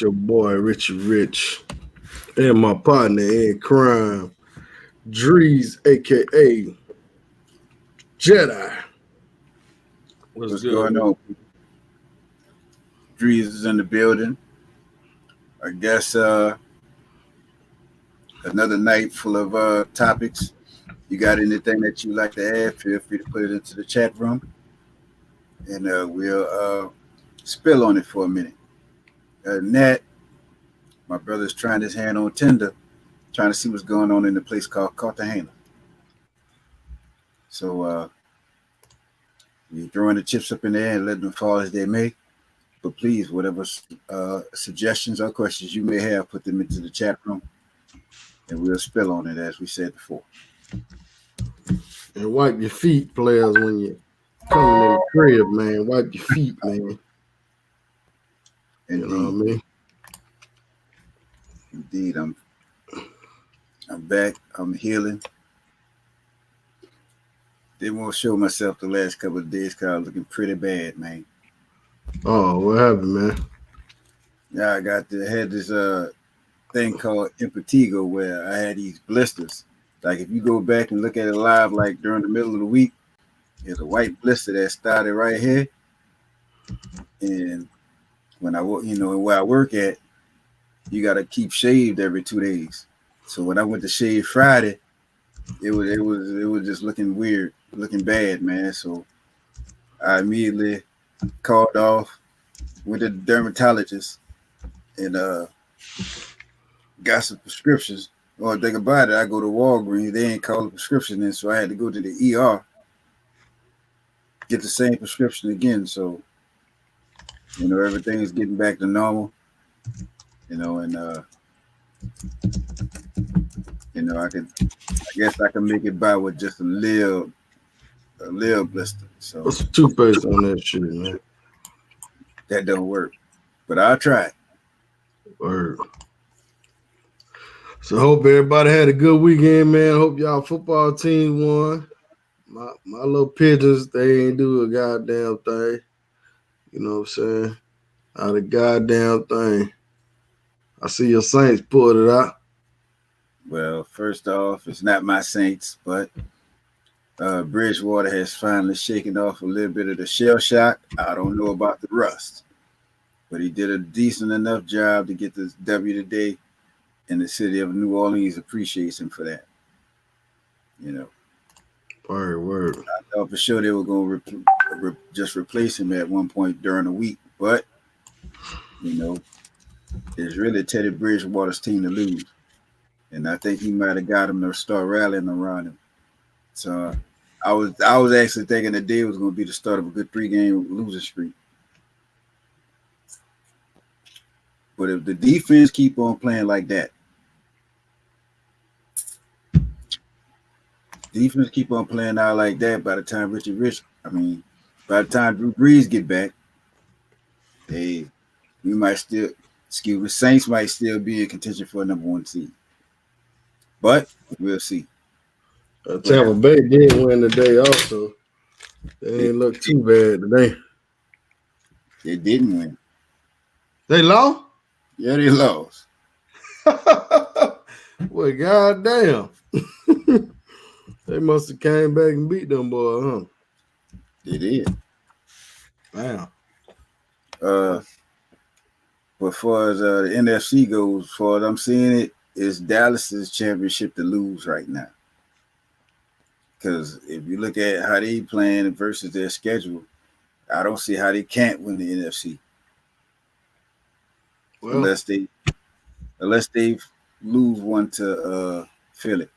Your boy Richie Rich and my partner in crime, Dreez, aka Jedi. What's What's good, going man? on? Dreez is in the building. I guess another night full of topics. You got anything that you like to add? Feel free to put it into the chat room, and we'll spill on it for a minute. Other than that, my brother's trying his hand on Tinder, trying to see what's going on in the place called Cartagena. So we're throwing the chips up in the air and letting them fall as they may. But please, whatever suggestions or questions you may have, put them into the chat room, and we'll spill on it as we said before. And wipe your feet, players, when you coming in the crib, man. Wipe your feet, man. Indeed. You know what I mean? Indeed, I'm back. I'm healing. Didn't want to show myself the last couple of days because I was looking pretty bad, man. Oh, what happened, man? Yeah, I had this thing called impetigo where I had these blisters. Like if you go back and look at it live, like during the middle of the week, there's a white blister that started right here. And when where I work at, you gotta keep shaved every 2 days. So when I went to shave Friday, it was just looking weird, looking bad, man. So I immediately called off, went to the dermatologist, and got some prescriptions. Only thing about it, I go to Walgreens, they ain't call a prescription in, so I had to go to the ER, get the same prescription again. So, everything's getting back to normal. And I guess I can make it by with just a little blister. So What's the toothpaste on that shit, man? that don't work. But I'll try. Word. So hope everybody had a good weekend, man. Hope y'all football team won. My little pigeons, they ain't do a goddamn thing. You know what I'm saying? Not a goddamn thing. I see your Saints pulled it out. Well, first off, it's not my Saints, but Bridgewater has finally shaken off a little bit of the shell shock. I don't know about the rust, but he did a decent enough job to get this W today, and the city of New Orleans appreciates him for that. Word. I thought for sure they were going to just replace him at one point during the week, but it's really Teddy Bridgewater's team to lose, and I think he might have got him to start rallying around him. So I was actually thinking the day was going to be the start of a good 3-game losing streak. But if the defense keep on playing like that, by the time by the time Drew Brees get back, Saints might still be in contention for a number 1 seed. But we'll see. Tampa Bay did win today also. They ain't look too bad today. They didn't win. They lost? Yeah, they lost. Well, goddamn. They must have came back and beat them boys, huh? They did. Damn. But far as the NFC goes, far as I'm seeing it, it's Dallas's championship to lose right now. Because if you look at how they playing versus their schedule, I don't see how they can't win the NFC. Well, unless they lose one to Philly.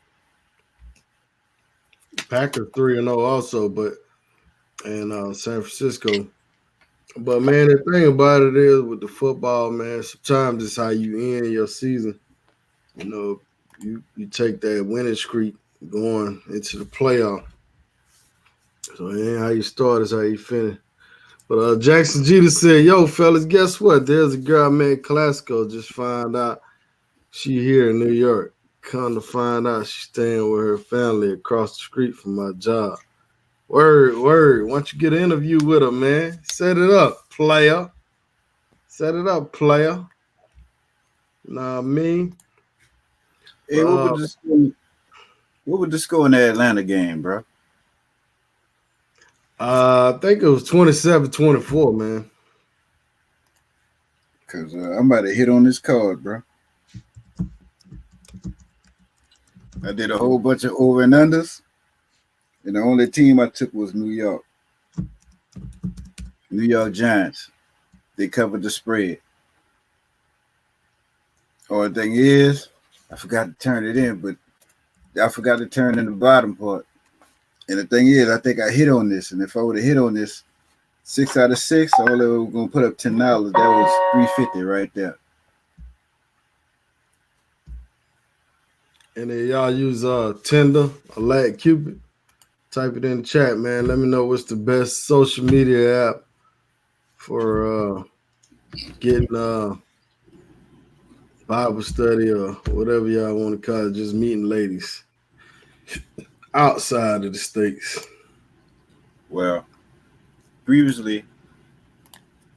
Packers 3-0 also, but and San Francisco. But man, the thing about it is with the football, man, sometimes it's how you end your season. You take that winning streak going into the playoff. So it ain't how you start, it's how you finish. But Jackson Jeter said, yo, fellas, guess what? There's a girl named Classico. Just find out she here in New York. Come to find out she's staying with her family across the street from my job. Word. Why don't you get an interview with her, man? Set it up, player. Nah, me. Hey, Uh, what was the score in that Atlanta game, bro? I think it was 27-24, man. Cause I'm about to hit on this card, bro. I did a whole bunch of over and unders, and the only team I took was New York Giants. They covered the spread. Only thing is, I forgot to turn it in, but I forgot to turn in the bottom part. And the thing is, I think I hit on this, and if I would have hit on this 6 out of 6, all they were gonna put up $10. That was 350 right there. And then y'all use Tinder or Lat Cupid. Type it in the chat, man. Let me know what's the best social media app for getting Bible study or whatever y'all want to call it, just meeting ladies outside of the states. Well, previously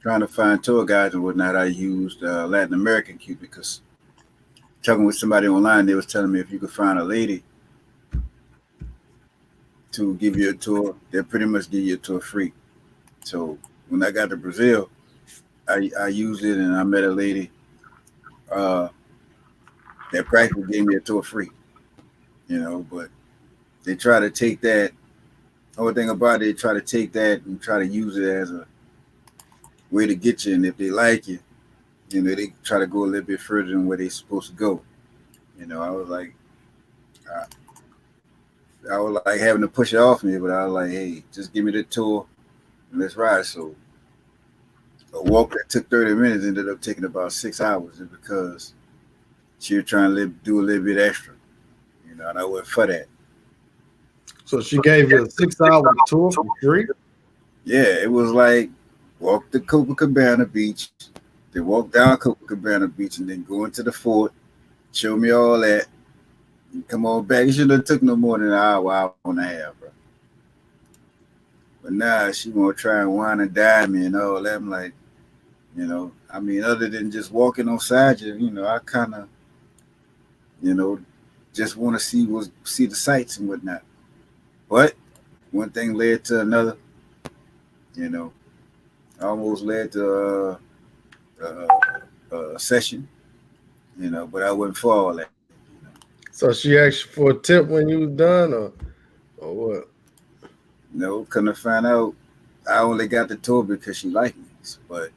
trying to find tour guides and whatnot, I used Latin American Cupid because talking with somebody online, they was telling me if you could find a lady to give you a tour, they'll pretty much give you a tour free. So when I got to Brazil, I used it and I met a lady uh, that practically gave me a tour free. But they try to take that. Only thing about it, they try to take that and try to use it as a way to get you. And if they like you, they try to go a little bit further than where they're supposed to go. I was like, I was like having to push it off me, but I was like, hey, just give me the tour and let's ride. So a walk that took 30 minutes ended up taking about 6 hours just because she was trying to do a little bit extra, and I went for that. So she gave you a 6 hour tour for free? Yeah, it was like walk to Copacabana Beach, then walk down Copacabana Beach, and then go into the fort, show me all that, and come on back. It shouldn't have took no more than an hour and a half, bro. But now she gonna try and wine and dine me and all that. I'm like, I mean, other than just walking on side you, I kind of, you know, just want to see the sights and whatnot. But one thing led to another, you know, almost led to a session, but I wouldn't for all that. So she asked you for a tip when you was done, or what? Couldn't find out. I only got the tour because she liked me, but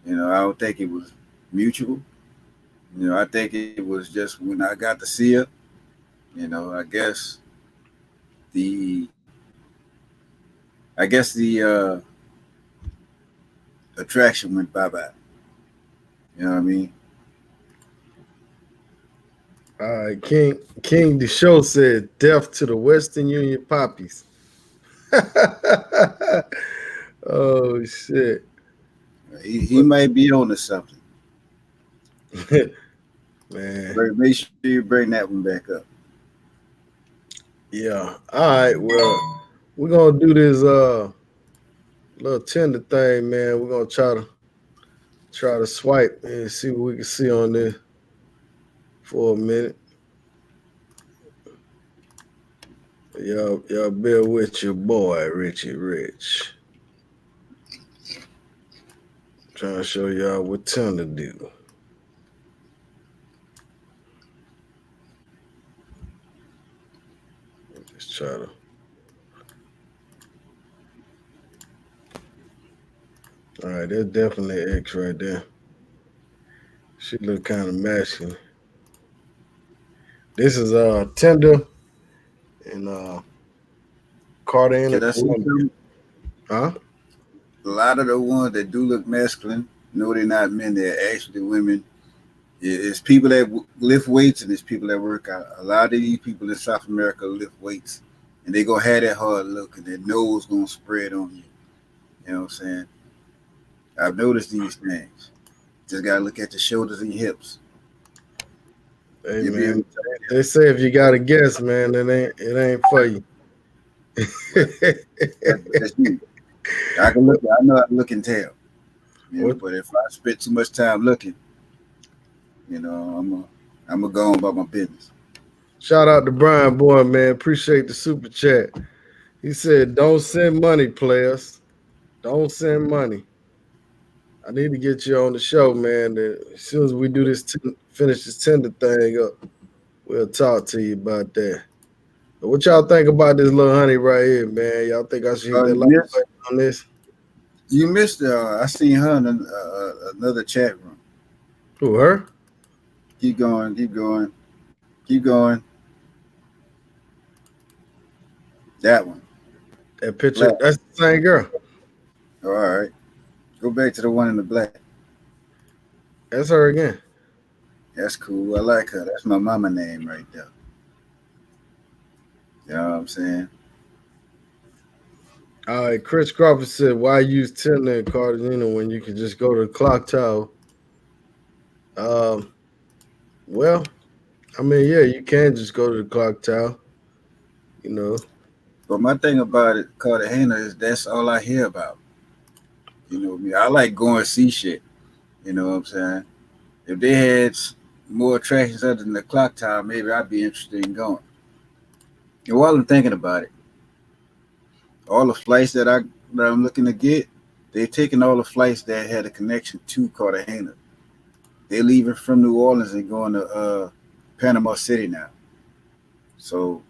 I don't think it was mutual. I think it was just when I got to see her. I guess the the attraction went bye bye. You know what I mean? All right, King the show said death to the Western Union Poppies. Oh shit. He But might be on to something. man, But make sure you bring that one back up. yeah. All right, well, we're gonna do this little Tinder thing, man. We're gonna try to swipe and see what we can see on this for a minute. Y'all bear with your boy, Richie Rich. Trying to show y'all what Tinder do. Just try to. All right, that's definitely an X right there. She look kind of masculine. This is Tinder in Cartagena, Can I see Colombia. something? Huh? A lot of the ones that do look masculine, no, they're not men. They're actually women. It's people that lift weights and it's people that work out. A lot of these people in South America lift weights, and they gonna have that hard look, and their nose gonna spread on you. You know what I'm saying? I've noticed these things. Just gotta look at the shoulders and hips. Hey You'll be able man, to tell. they say if you got a guess, man, it ain't for you. Well, that's me. I can look. I know I look and tell. what But if I spend too much time looking, You know, I'm gonna go on about my business. Shout out to Brian Boy, man. Appreciate the super chat. He said, "Don't send money, players. Don't send money. I need to get you on the show, man. As soon as we do this, finish this Tinder thing up, we'll talk to you about that. But what y'all think about this little honey right here, man? Y'all think I should hit that You like missed. button on this? You missed. I seen her in another chat room. Who, her? Keep going. Keep going. Keep going. That one. That picture, Black. that's the same girl. Oh, all right. Go back to the one in the black. That's her again. That's cool. I like her. That's my mama name right there. You know what I'm saying? All right, Chris Crawford said, "Why use Tinder in Cartagena when you can just go to the clock tower?" Um, well, I mean, yeah, you can just go to the clock tower. You know, But my thing about it, Cartagena, is that's all I hear about. You know me. I like going see shit. You know what I'm saying? If they had more attractions other than the clock tower, maybe I'd be interested in going. And while I'm thinking about it, all the flights that I'm looking to get, they're taking all the flights that had a connection to Cartagena. They're leaving from New Orleans and going to Panama City now. So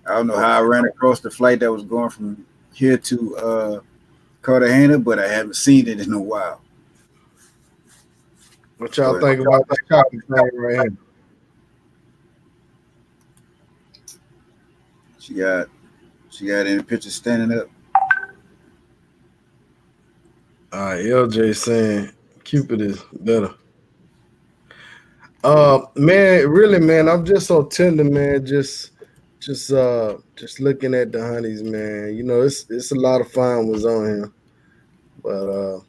I don't know how I ran across the flight that was going from here to Cartagena, but I haven't seen it in a while. what y'all But think about this chocolate thing right here? she got she got any pictures standing up. All right, LJ saying Cupid is better. Man, really, man, I'm just so tender, man. Just looking at the honeys, man. You know, it's a lot of fine ones on here, but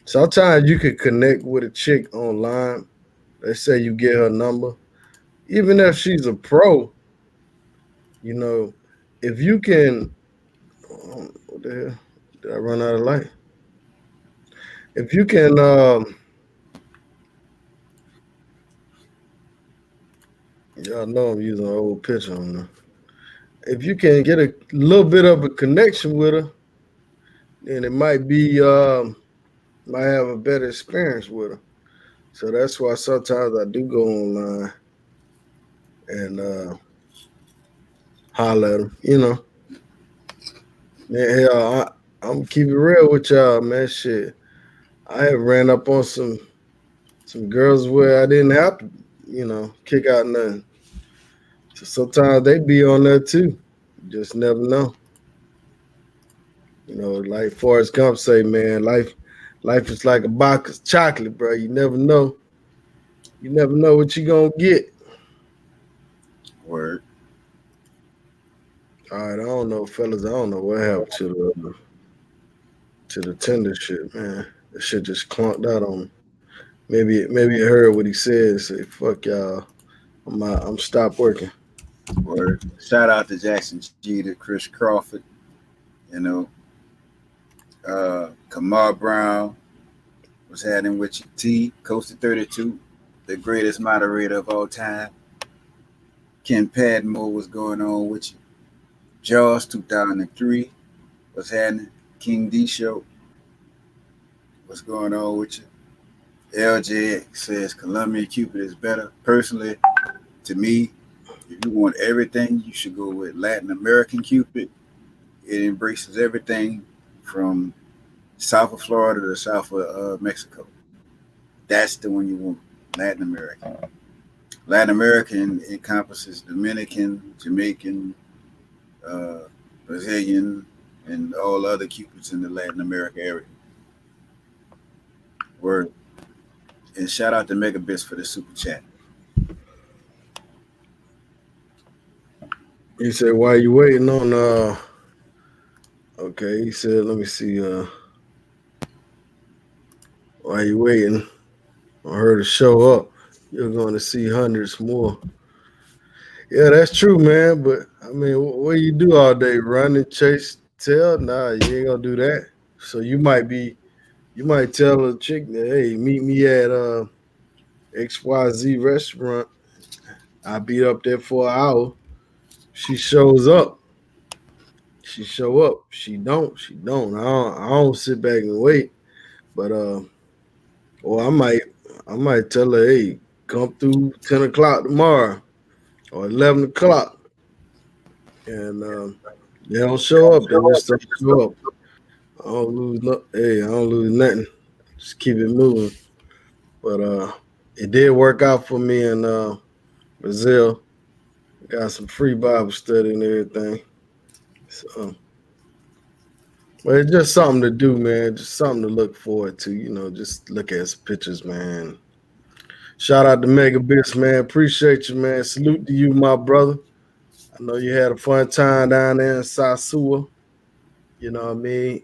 sometimes you could connect with a chick online. Let's say you get her number, even if she's a pro. You know, if you can, what the hell? Did I run out of light? If you can, y'all know I'm using an old picture on there. If you can get a little bit of a connection with her, then it might have a better experience with her. So that's why sometimes I do go online and holler at them. You know, man, hell, I'm keep it real with y'all, man. Shit, I have ran up on some girls where I didn't have to, kick out nothing. So sometimes they be on there too. You just never know. You know, like Forrest Gump say, man, life is like a box of chocolate, bro. You never know. You never know what you gonna get. Word. All right, I don't know, fellas. I don't know what happened to the tender shit, man. That shit just clunked out on me. Maybe it heard what he said. Say, "Fuck y'all, I'm stop working." Word. Shout out to Jackson Jeter, Chris Crawford, you know, Kamar Brown, what's happening with you? T, Coastal 32, the greatest moderator of all time. Ken Padmore, what's going on with you? Jaws 2003, what's happening? King D Show, what's going on with you? LJ says Columbia Cupid is better. Personally, to me, if you want everything, you should go with Latin American Cupid. It embraces everything from south of Florida to south of Mexico. That's the one you want, Latin American. Latin American encompasses Dominican, Jamaican, uh, Brazilian, and all other Cupids in the Latin America area. Word. And shout out to Megabits for the super chat. He said, "Why you waiting on?" Okay. He said, "Let me see. Why you waiting on her to show up? You're going to see hundreds more." Yeah, that's true, man. But I mean, what do you do all day? Run and chase tail? Nah, you ain't gonna do that. So you might tell a chick that, hey, meet me at XYZ restaurant. I beat up there for an hour. She shows up. She show up. She don't. She don't. I don't sit back and wait. But or I might tell her, hey, come through 10 o'clock tomorrow or 11 o'clock, and they don't show up. They just don't show up. I don't lose nothing. Just keep it moving. But it did work out for me in Brazil. Got some free Bible study and everything. So, but it's just something to do, man. Just something to look forward to. Just look at some pictures, man. Shout out to Mega Bits, man. Appreciate you, man. Salute to you, my brother. I know you had a fun time down there in Sasua. You know what I mean?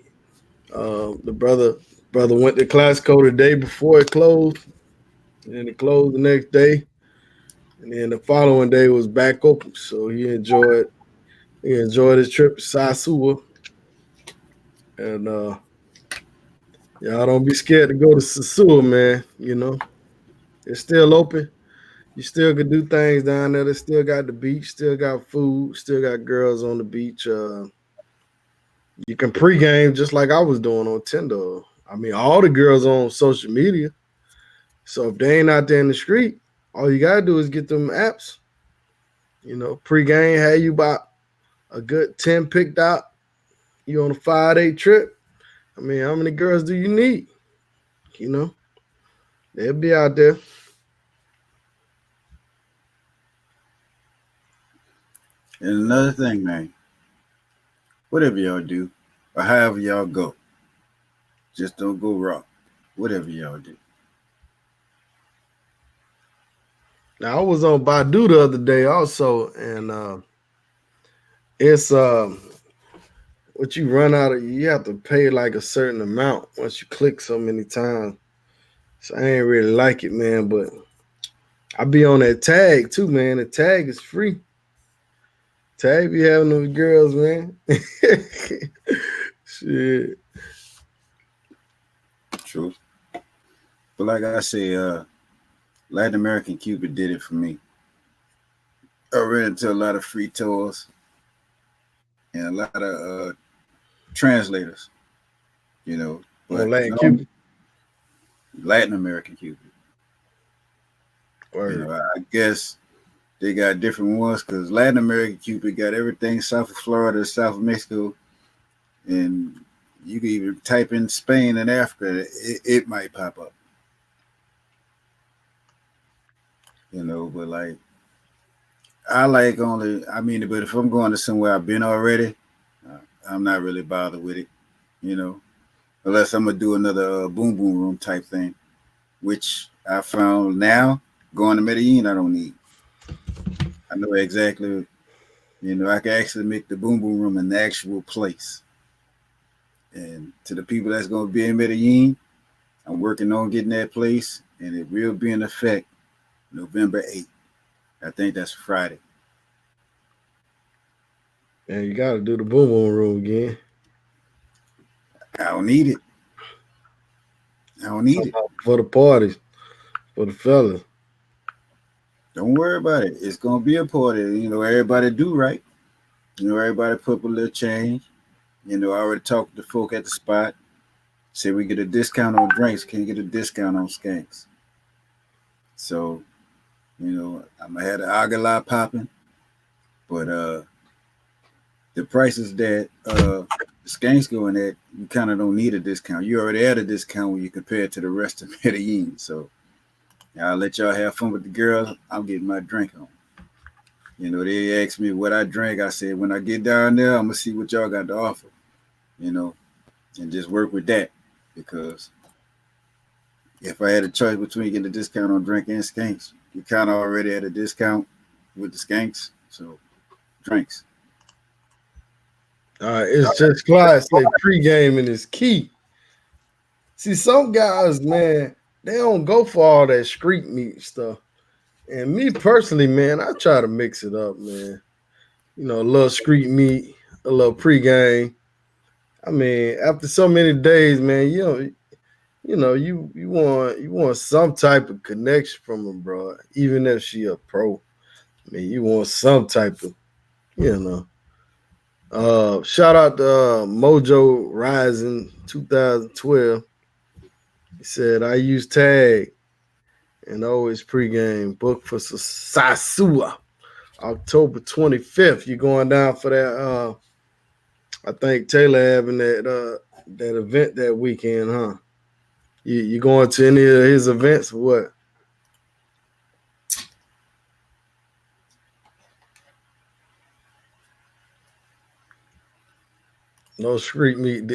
The brother went to Classico the day before it closed, and then it closed the next day, and then the following day was back open. So he enjoyed his trip to Sasua, and y'all don't be scared to go to Sasua, man. It's still open. You still can do things down there. They still got the beach, still got food, still got girls on the beach. You can pregame just like I was doing on Tinder. I mean, all the girls on social media. So if they ain't out there in the street, all you gotta do is get them apps. Pregame, have you about a good 10 picked out. You on a 5-day trip. I mean, how many girls do you need? They'll be out there. And another thing, man, whatever y'all do, or however y'all go, just don't go wrong. Whatever y'all do. Now I was on Badu the other day also, and it's what you run out of. You have to pay like a certain amount once you click so many times. So I ain't really like it, man. But I be on that tag too, man. The tag is free. Tag be having those girls, man. Shit. True. But like I say, Latin American Cupid did it for me. I ran into a lot of free tours and a lot of translators, On but Latin Cupid. Latin American Cupid. Word. I guess they got different ones because Latin American Cupid got everything south of Florida, south of Mexico, and you can even type in Spain and Africa, it might pop up. But like I like but if I'm going to somewhere I've been already, I'm not really bothered with it, unless I'm gonna do another boom boom room type thing, which I found now going to Medellin I don't need. I know exactly, I can actually make the boom boom room an actual place. And to the people that's gonna be in Medellin, I'm working on getting that place, and it will be in effect November 8th. I think that's Friday. And you gotta do the boom boom room again. I don't need it. I don't need it. For the parties, for the fellas. Don't worry about it. It's gonna be a party. Everybody do right. Everybody put up a little change. I already talked to folk at the spot. Say we get a discount on drinks. Can you get a discount on skanks? So, I'm gonna have the agala popping, but the prices that the skanks going at, you kind of don't need a discount. You already had a discount when you compare it to the rest of Medellin. So I'll let y'all have fun with the girls. I'm getting my drink on. They asked me what I drink. I said, when I get down there, I'm going to see what y'all got to offer, and just work with that. Because if I had a choice between getting a discount on drink and skanks, you kind of already had a discount with the skanks. So drinks. It's just Clyde say pre-gaming is key. See, some guys, man, they don't go for all that street meat stuff. And me personally, man, I try to mix it up, man. A little street meat, a little pregame. I mean, after so many days, man, you you want some type of connection from her, bro. Even if she a pro, I mean, you want some type of, you know. Shout out to Mojo Rising 2012. He said I use tag and always pregame. Book for Sasua, October 25th. You going down for that? I think Taylor having that event that weekend, huh? You going to any of his events or what? No street meat.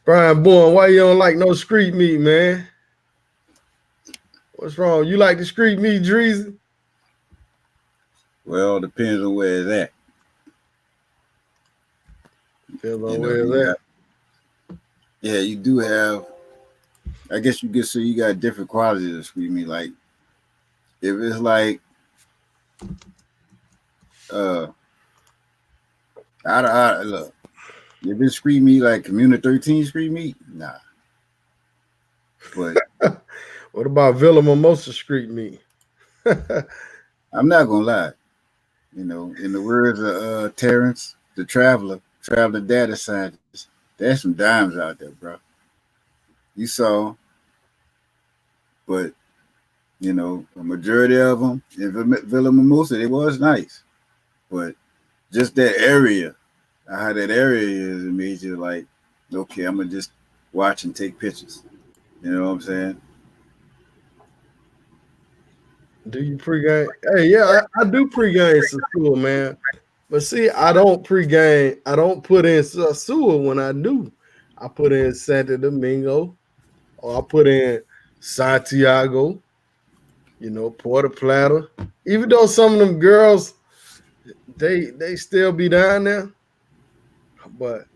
Brian Bourne, why you don't like no street meat, man? What's wrong? You like the street meat, Dreezy? Well, depends on where it's at. Depends on where it's at. Yeah, you do have. I guess you could say you got different qualities of street meat. Like if it's like, look. If it's street meat like Community 13 street meat, nah. But what about Villa Mimosa street meat? I'm not gonna lie. In the words of Terrence, the traveler data scientist, there's some dimes out there, bro. You saw, but a majority of them in Villa Mimosa, it was nice, but just that area, how that area is, it made you like, okay, I'm gonna just watch and take pictures. You know what I'm saying? Do you pregame? Hey, yeah, I do pregame Sasua, man. But see, I don't pregame. I don't put in Sasua when I do. I put in Santo Domingo, or I put in Santiago. Puerto Plata. Even though some of them girls, they still be down there, but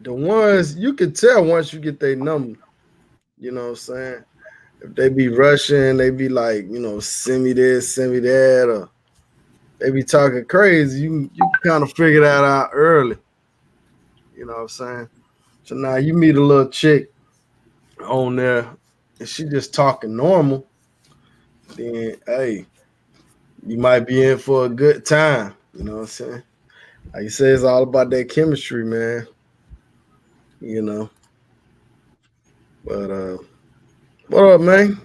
the ones you can tell once you get their number. You know what I'm saying? If they be rushing, they be like, send me this, send me that, or they be talking crazy. You kind of figure that out early. You know what I'm saying? So now you meet a little chick on there and she just talking normal, then hey, you might be in for a good time. You know what I'm saying? Like you say, it's all about that chemistry, man. You know. But what up, man?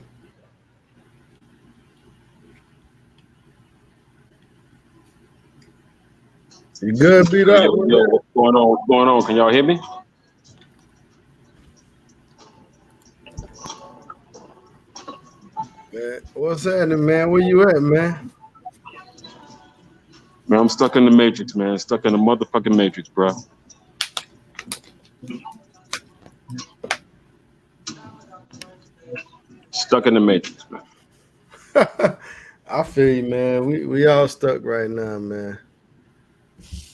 You good, beat up? Yo, what's going on? What's going on? Can y'all hear me? Man, what's happening, man? Where you at, man? Man, I'm stuck in the matrix, man. Stuck in the motherfucking matrix, bro. Stuck in the matrix, man. I feel you, man. We all stuck right now, man.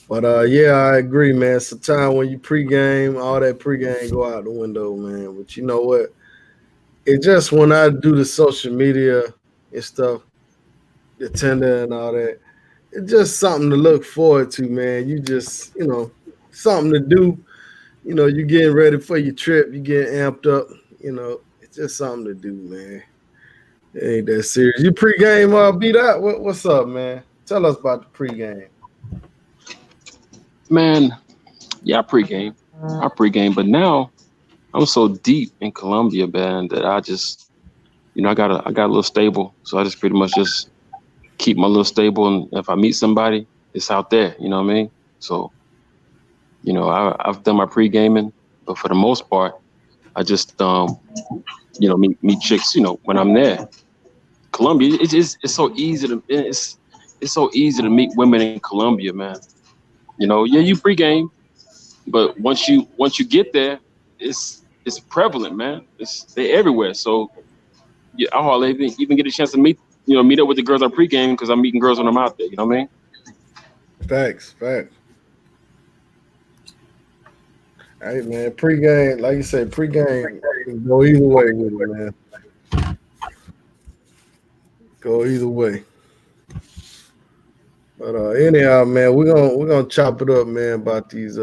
But yeah, I agree, man. Sometimes when you pregame, all that pregame go out the window, man. But you know what? It just when I do the social media and stuff, the Tinder and all that, it's just something to look forward to, man. You just, something to do. You getting ready for your trip, you getting amped up, it's just something to do, man. It ain't that serious. You pregame beat out? What's up, man? Tell us about the pregame. Man, yeah, I pregame, but now I'm so deep in Colombia, man, that I just, I got a little stable, so I just pretty much just keep my little stable, and if I meet somebody, it's out there. You know what I mean? So, I've done my pre-gaming, but for the most part, I just meet chicks, when I'm there. Colombia, it's so easy to it's so easy to meet women in Colombia, man. Yeah, you pre-game, but once you get there, it's prevalent, man. They're everywhere. So yeah, I hardly even get a chance to meet up with the girls I pre-game because I'm meeting girls when I'm out there. You know what I mean? Facts. Hey, man, pregame, like you said, pregame go either way with it, man. Go either way. But anyhow, man, we're gonna chop it up, man, about these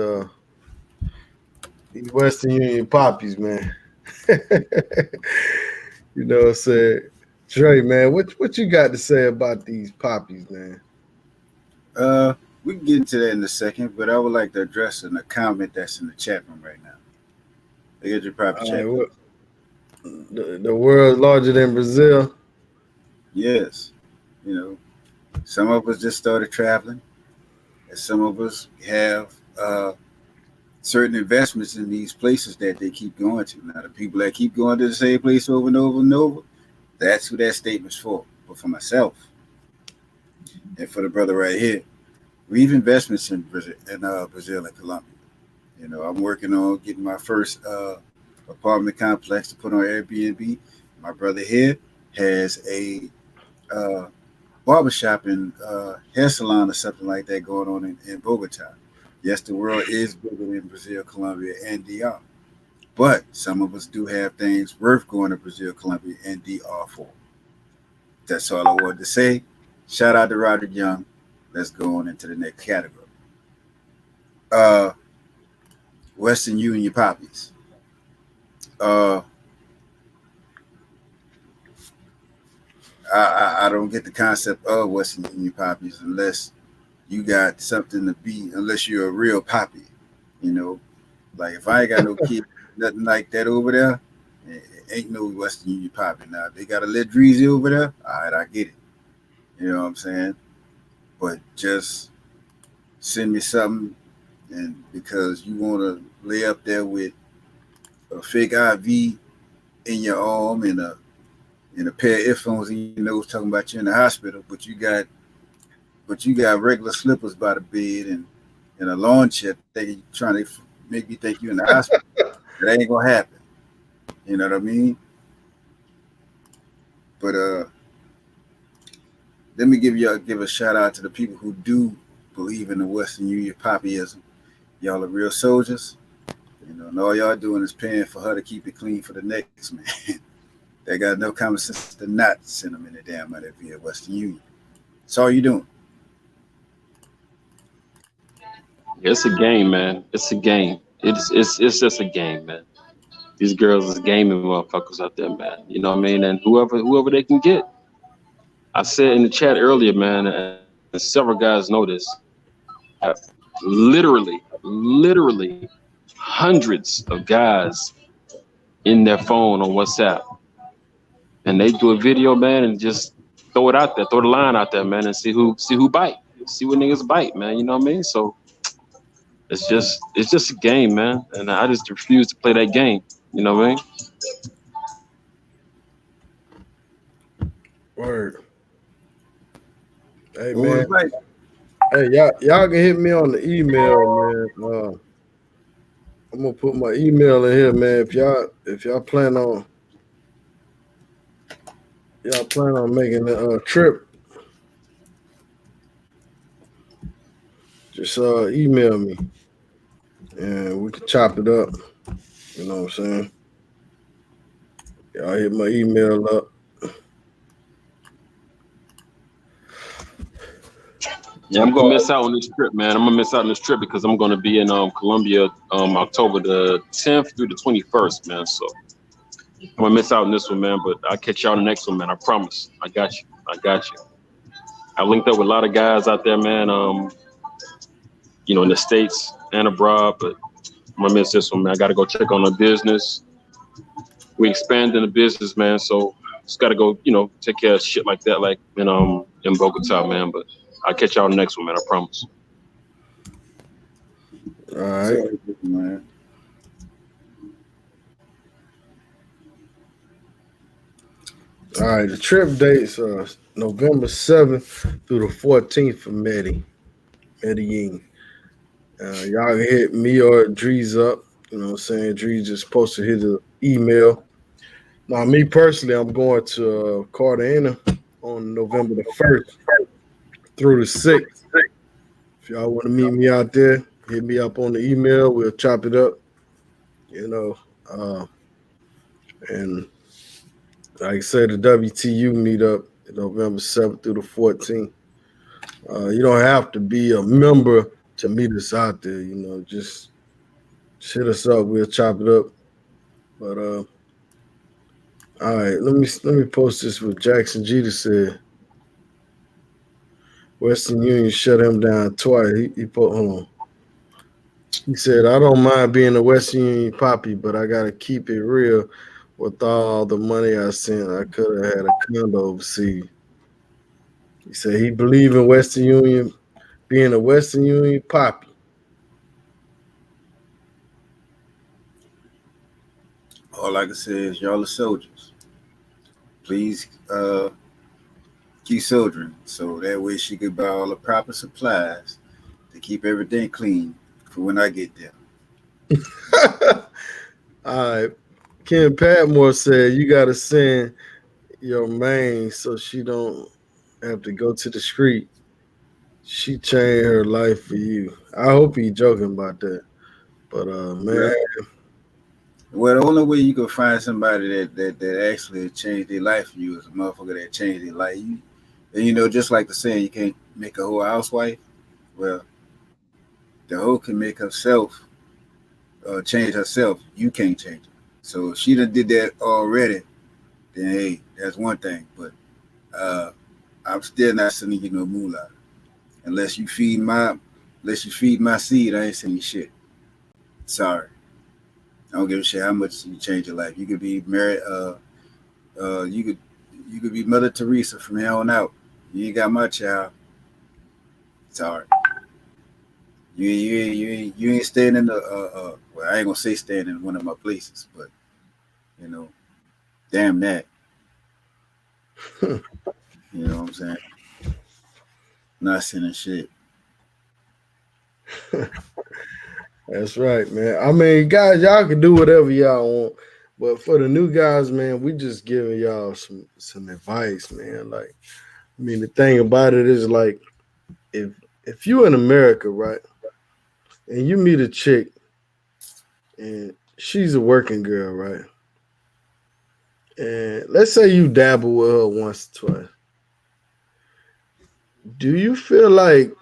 these Western Union Papis, man. You know what I'm saying? Dre, man, what you got to say about these Papis, man? Uh, we can get into that in a second, but I would like to address a comment that's in the chat room right now. Look at your proper All right, chat, what, please. the world larger than Brazil? Yes, you know, some of us just started traveling, and some of us have certain investments in these places that they keep going to. Now, the people that keep going to the same place over and over and over, that's who that statement's for. But for myself and for the brother right here, we've investments in Brazil and Colombia. You know, I'm working on getting my first apartment complex to put on Airbnb. My brother here has a uh, barbershop and hair salon or something like that going on in Bogota. Yes, the world is bigger than Brazil, Colombia, and DR. But some of us do have things worth going to Brazil, Colombia, and DR for. That's all I wanted to say. Shout out to Roderick Young. Let's go on into the next category. Uh, Western Union Poppies. Uh, I don't get the concept of Western Union Poppies unless you got something to be, unless you're a real poppy. You know, like if I ain't got no kid, nothing like that over there, ain't no Western Union Poppy. Now, if they got a little Dreezy over there, all right, I get it. You know what I'm saying? But just send me something, and because you want to lay up there with a fake IV in your arm and a pair of earphones in your nose talking about you in the hospital, but you got regular slippers by the bed and a lawn chair trying to make me think you in the hospital. That ain't gonna happen. You know what I mean? But let me give a shout out to the people who do believe in the Western Union Poppyism. Y'all are real soldiers. You know, and all y'all doing is paying for her to keep it clean for the next man. They got no common sense to not send them in the damn money via Western Union. That's all you doing. It's a game, man. It's a game. It's just a game, man. These girls is gaming motherfuckers out there, man. You know what I mean? And whoever they can get. I said in the chat earlier, man, and several guys know this. Have literally hundreds of guys in their phone on WhatsApp, and they do a video, man, and just throw it out there, throw the line out there, man, and see who bite, see what niggas bite, man. You know what I mean? So it's just a game, man, and I just refuse to play that game. You know what I mean? Word. Hey, Who was man. right? Hey, y'all can hit me on the email, man. I'm gonna put my email in here, man. If y'all plan on making the trip, just email me and we can chop it up. You know what I'm saying? Y'all hit my email up. Yeah, I'm gonna miss out on this trip, man. I'm gonna miss out on this trip because I'm gonna be in Colombia October the 10th through the 21st, man. So I'm gonna miss out on this one, man. But I'll catch y'all on the next one, man. I promise. I got you. I got you. I linked up with a lot of guys out there, man. In the States and abroad, but I'm gonna miss this one, man. I gotta go check on the business. We expanding the business, man. So just gotta go, take care of shit like that, like in Bogota, man. But I'll catch y'all on the next one, man. I promise. All right. Sorry, man. All right. The trip dates are November 7th through the 14th for Medellin. Y'all can hit me or Dreez up. You know what I'm saying? Dreez just posted his email. Now, me personally, I'm going to Cartagena on November the 1st through the 6th. If y'all want to meet me out there, hit me up on the email. We'll chop it up. You know, and like I said, the WTU meetup November 7th through the 14th. You don't have to be a member to meet us out there. You know, just Hit us up. We'll chop it up. But all right. Let me post this with Jackson Jeter said. Western Union shut him down twice. He put hold on. He said, I don't mind being a Western Union Papi, but I gotta keep it real. With all the money I sent, I could have had a condo overseas. He said he believed in Western Union being a Western Union Papi. All I can say is y'all are soldiers. Please keep soldiering so that way she could buy all the proper supplies to keep everything clean for when I get there. All right. Ken Patmore said you gotta send your main so she don't have to go to the street. She changed her life for you. I hope he joking about that. But man, Well, the only way you can find somebody that actually changed their life for you is a motherfucker that changed their life. And just like the saying, you can't make a whole housewife. Well, the hoe can make herself change herself. You can't change her. So if she done did that already, then hey, that's one thing. But uh, I'm still not sending you no moolah unless you feed my seed. I ain't sending you shit. Sorry, I don't give a shit how much you change your life. You could be married. You could be Mother Teresa from here on out. You ain't got my child. Sorry. You ain't staying in the well, I ain't gonna say staying in one of my places, but you know, damn that. You know what I'm saying? Not sending shit. that's right, man. I mean, guys, y'all can do whatever y'all want. But for the new guys, man, we just giving y'all some advice, man. Like, I mean, the thing about it is like if if you in America, right, and you meet a chick and she's a working girl, right? And let's say you dabble with her once or twice. Do you feel like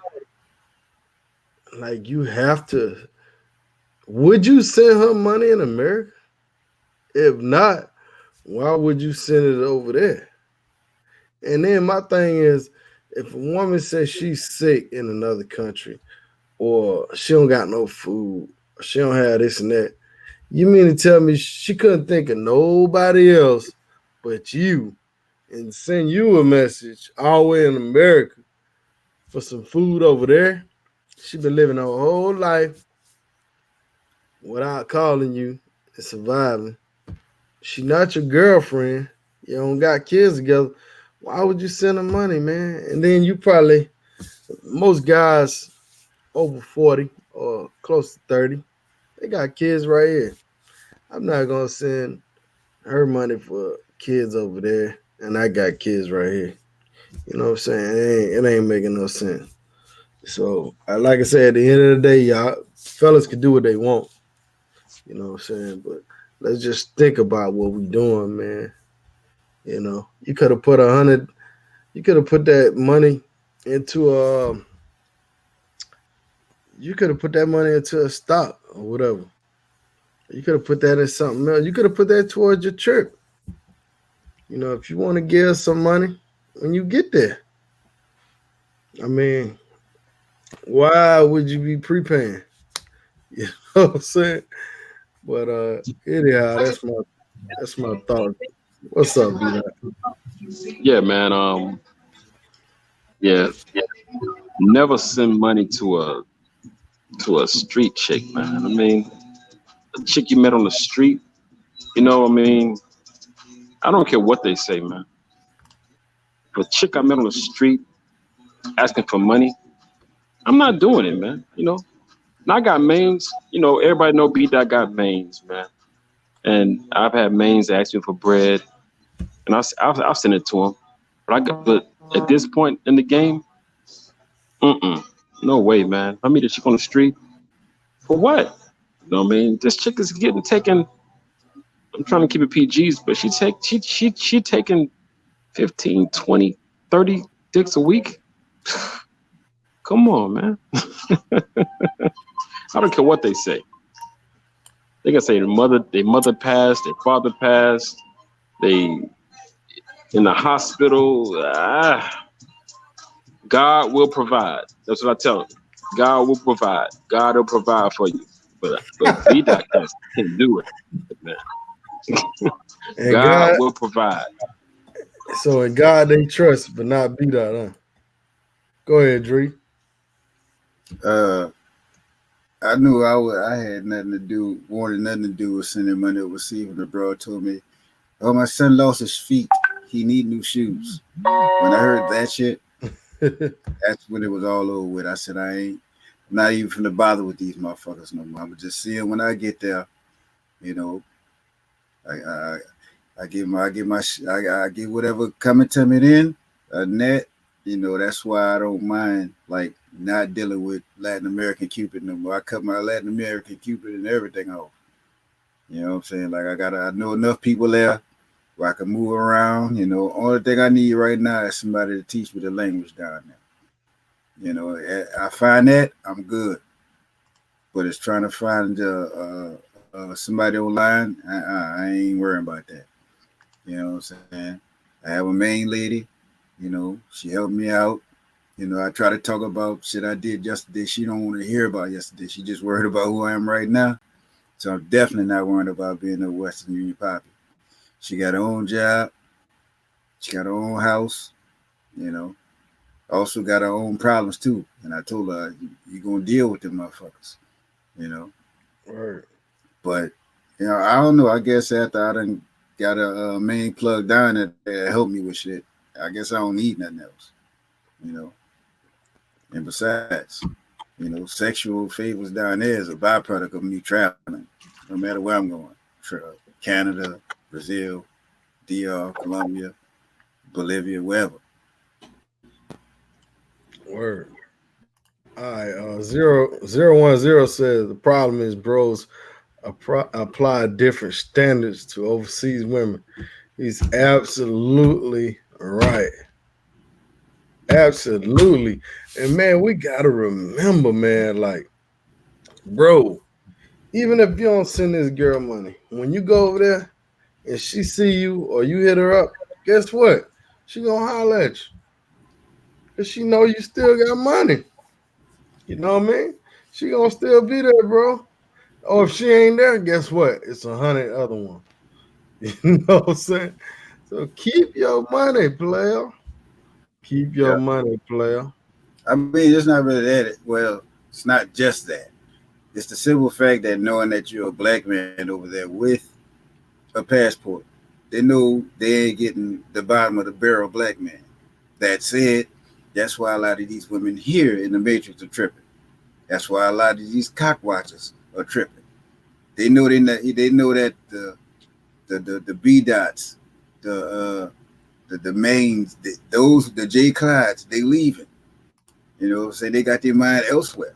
you have to would you send her money in America? If not, why would you send it over there? And then my thing is, if a woman says she's sick in another country, or she don't got no food, or she don't have this and that, you mean to tell me she couldn't think of nobody else but you and send you a message all the way in America for some food over there? She been living her whole life without calling you and surviving. She not your girlfriend. You don't got kids together. Why would you send her money, man? And then you probably most guys over 40 or close to 30, they got kids right here. I'm not gonna send her money for kids over there, and I got kids right here. You know what I'm saying? It ain't making no sense. So, like I said, at the end of the day, y'all fellas can do what they want. You know what I'm saying? But let's just think about what we doing, man. You know, you could have put 100. You could have put that money into you could have put that money into a stock or whatever. You could have put that in something else. You could have put that towards your trip. You know, if you want to give some money when you get there. I mean, why would you be prepaying? You know what I'm saying? But anyhow, that's my thought. What's up, B? Yeah, man. Yeah, never send money to a street chick, man. I mean, a chick you met on the street. I mean, I don't care what they say, man. If a chick I met on the street asking for money, I'm not doing it, man. And I got mains. Everybody know B Dot got mains, man. And I've had mains ask me for bread, and I'll send it to them. But at this point in the game, no way, man. If I meet a chick on the street, for what? You know what I mean? This chick is getting taken. I'm trying to keep it PGs, but she taking 15, 20, 30 dicks a week. Come on, man. I don't care what they say. They can say their mother passed, their father passed, they in the hospital. God will provide. That's what I tell them. God will provide. God will provide for you. But B dot can't do it, man. And God God, will provide. so in God they trust, but not beat out, huh? Go ahead, Dree. Uh, I knew I had nothing to do, wanted nothing to do with sending money overseas. When the bro told me, "Oh, my son lost his feet. He need new shoes." When I heard that shit, that's when it was all over with. I said, I ain't not even finna bother with these motherfuckers no more. I'ma just see them when I get there. You know, I I, I get whatever coming to me then. Net, that's why I don't mind like not dealing with Latin American Cupid no more. I cut my Latin American Cupid and everything off. You know what I'm saying? Like I know enough people there where I can move around. Only thing I need right now is somebody to teach me the language down there. I find that I'm good, but it's trying to find somebody online. I ain't worrying about that. You know what I'm saying? I have a main lady. She helped me out. I try to talk about shit I did yesterday. She don't want to hear about yesterday. She just worried about who I am right now. So I'm definitely not worried about being a Western Union Papi. She got her own job. She got her own house. You know, also got her own problems too. And I told her, you gonna deal with them motherfuckers. You know, Right. but I don't know. I guess after I done got a main plug down that helped me with shit, I guess I don't need nothing else. You know, and besides, sexual favors down there is a byproduct of me traveling, no matter where I'm going. Canada, Brazil, DR, Colombia, Bolivia, wherever. Word. All right. 010 says the problem is bros apply different standards to overseas women. He's absolutely right. Absolutely. And man, we gotta remember, man, like, bro, even if you don't send this girl money, when you go over there and she see you or you hit her up, guess what? She gonna holler at you. Cause she know you still got money. You know what I mean? She gonna still be there, bro. Or if she ain't there, guess what? It's 100 other ones. You know what I'm saying? So keep your money, player. Keep your Yeah. money, player. I mean, it's not really that. Well, it's not just that. It's the simple fact that knowing that you're a black man over there with a passport, they know they ain't getting the bottom of the barrel black man. That said, that's why a lot of these women here in the Matrix are tripping. That's why a lot of these cock watchers are tripping. They know that the B dots, the mains, the J Clydes, they leaving. Say they got their mind elsewhere.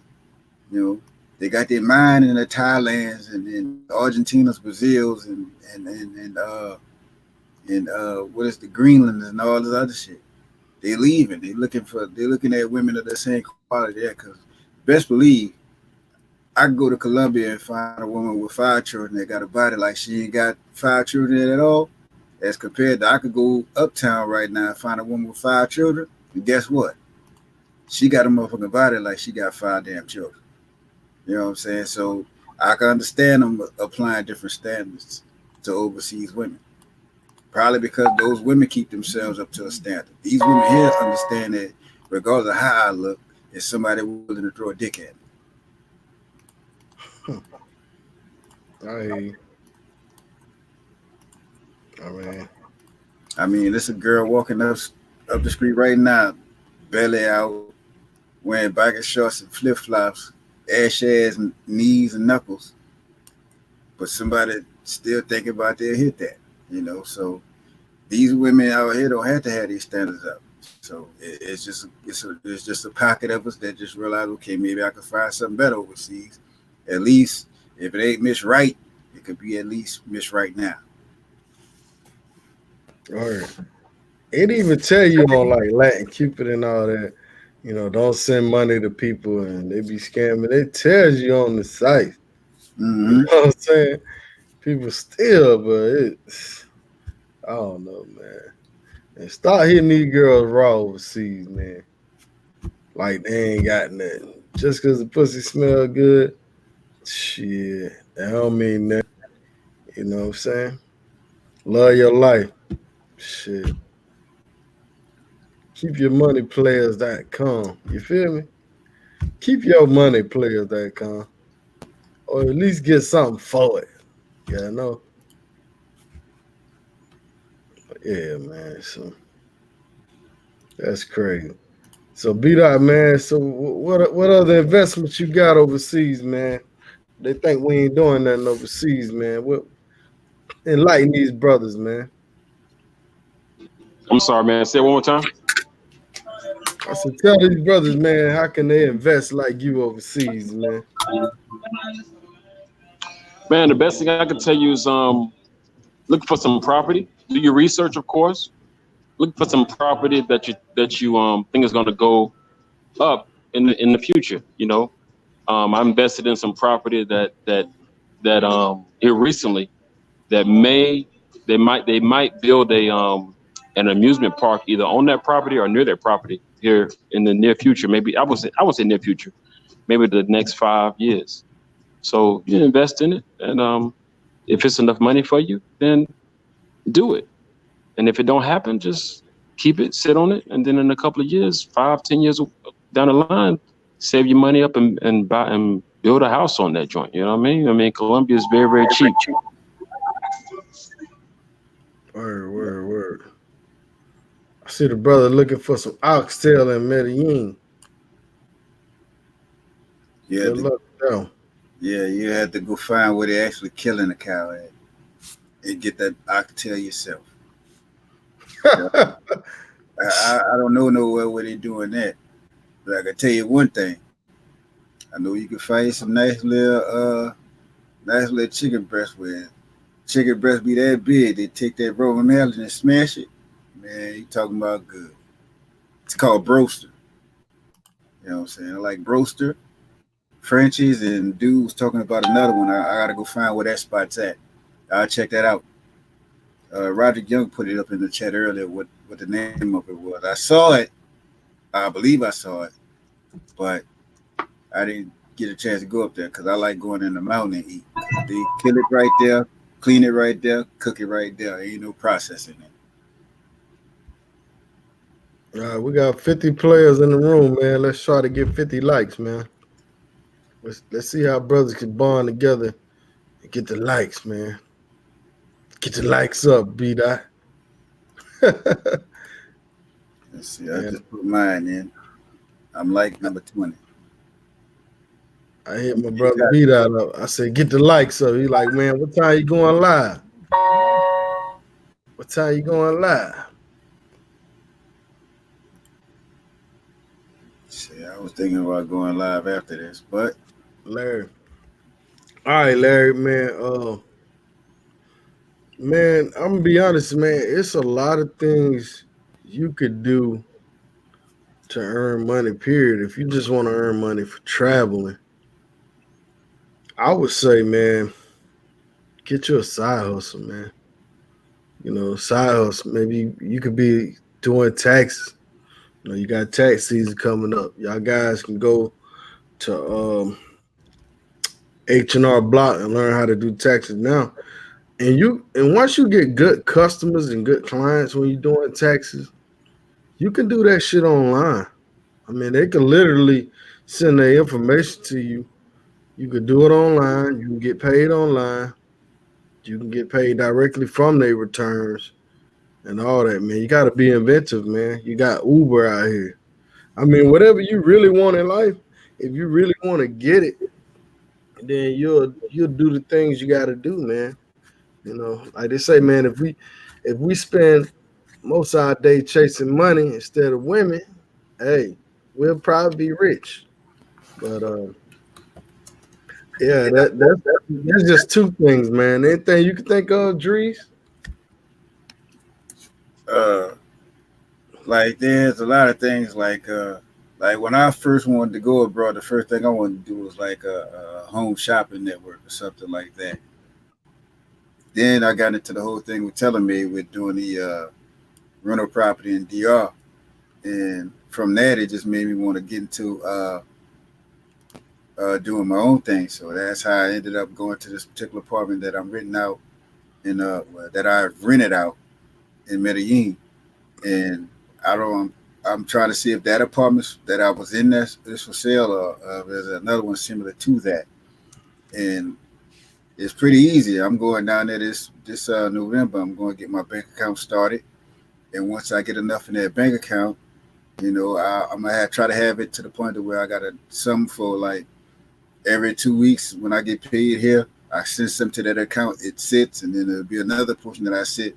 You know, they got their mind in the Thailands and Argentinas, Brazils, and what is the Greenland and all this other shit. They leaving. They're looking at women of the same quality there. Cause best believe I can go to Colombia and find a woman with 5 children that got a body like she ain't got 5 children at all. As compared to I could go uptown right now and find a woman with 5 children. And guess what? She got a motherfucking body like she got 5 damn children. You know what I'm saying? So I can understand them applying different standards to overseas women. Probably because those women keep themselves up to a standard. These women here understand that regardless of how I look, is somebody willing to throw a dick at me. I I mean, I mean, there's a girl walking up the street right now, belly out, wearing biker shorts and flip flops, ass, knees and knuckles. But somebody still thinking about they'll hit that. So these women out here don't have to have these standards up. So it's just a pocket of us that just realize, okay, maybe I could find something better overseas. At least if it ain't Miss Right, it could be at least Miss Right now. or it even tell you on like Latin Cupid and all that, don't send money to people and they be scamming. It tells you on the site. You know Mm-hmm. what I'm saying? People still, but I don't know, man. And start hitting these girls raw overseas, man. Like they ain't got nothing. Just because the pussy smell good, shit, that don't mean nothing. You know what I'm saying? Love your life. Shit. Keep your money players.com. You feel me? Keep your money players.com. Or at least get something for it. Yeah, know? Yeah, man. So that's crazy. So beat out, man. So what other investments you got overseas, man? They think we ain't doing nothing overseas, man. What enlighten these brothers, man. I'm sorry, man. Say it one more time. I said, tell these brothers, man, how can they invest like you overseas, man? Man, the best thing I can tell you is look for some property. Do your research, of course. Look for some property that you think is going to go up in the future. I invested in some property that here recently that they might build a an amusement park either on that property or near that property here in the near future. Maybe I would say near future, maybe the next 5 years. So you invest in it, and if it's enough money for you, then do it. And if it don't happen, just keep it, sit on it, and then in a couple of years, 5, 10 years down the line, save your money up and buy and build a house on that joint. You know what I mean? I mean, Colombia is very, very cheap. Word. I see the brother looking for some oxtail in Medellin. You had Good to, luck with them. yeah, you had to go find where they're actually killing the cow at and get that oxtail yourself. So I don't know nowhere where they're doing that. But I can tell you one thing. I know you can find some nice little chicken breast where chicken breast be that big. They take that Roman melon and smash it. Man, you talking about good. It's called broster. You know what I'm saying? I like broster, Frenchies, and dude was talking about another one. I gotta go find where that spot's at. I'll check that out. Roger Young put it up in the chat earlier what the name of it was. I saw it. I believe I saw it, but I didn't get a chance to go up there because I like going in the mountain and eat. They kill it right there, clean it right there, cook it right there. Ain't no processing it. All right, we got 50 players in the room, man. Let's try to get 50 likes, man. Let's see how brothers can bond together and get the likes, man. Get the likes up, B Dot. Let's see. I just put mine in. I'm like number 20. I hit my brother B Dot up. I said, get the likes up. He like, man, what time you going live? What time you going live? See, I was thinking about going live after this, but Larry. All right, Larry, man. Man, I'm gonna be honest, man. It's a lot of things you could do to earn money, period. If you just want to earn money for traveling, I would say, man, get you a side hustle, man. You know, side hustle. Maybe you could be doing taxes. You know, you got tax season coming up. Y'all guys can go to H&R Block and learn how to do taxes now. And once you get good customers and good clients when you're doing taxes, you can do that shit online. I mean, they can literally send their information to you. You could do it online. You can get paid online. You can get paid directly from their returns and all that, man. You got to be inventive, man. You got Uber out here. I mean, whatever you really want in life, if you really want to get it, then you'll do the things you got to do, man. You know, like they say, man, if we spend most of our day chasing money instead of women, hey, we'll probably be rich. But yeah, that's just two things, man. Anything you can think of, Drees? uh, like there's a lot of things like Like when I first wanted to go abroad, the first thing I wanted to do was like a home shopping network or something like that. Then I got into the whole thing with Telemaid with doing the rental property in DR, and from that it just made me want to get into doing my own thing. So that's how I ended up going to this particular apartment that I'm renting out in that I've rented out in Medellin, and I don't. I'm trying to see if that apartment that I was in is for sale, or there's another one similar to that. And it's pretty easy. I'm going down there this November. I'm going to get my bank account started, and once I get enough in that bank account, I'm gonna try to have it to the point to where I got a sum for like every 2 weeks when I get paid here. I send some to that account. It sits, and then there'll be another portion that I sit.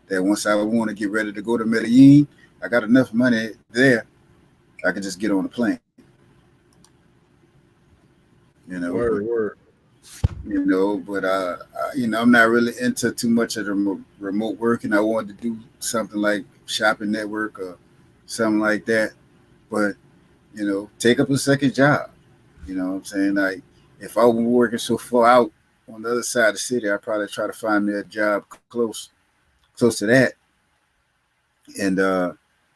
That once I want to get ready to go to Medellin, I got enough money there. I can just get on the plane. You know, but Word. but I'm not really into too much of the remote work, and I wanted to do something like shopping network or something like that. But take up a second job. You know what I'm saying? Like if I were working so far out on the other side of the city, I'd probably try to find me a job close to that. And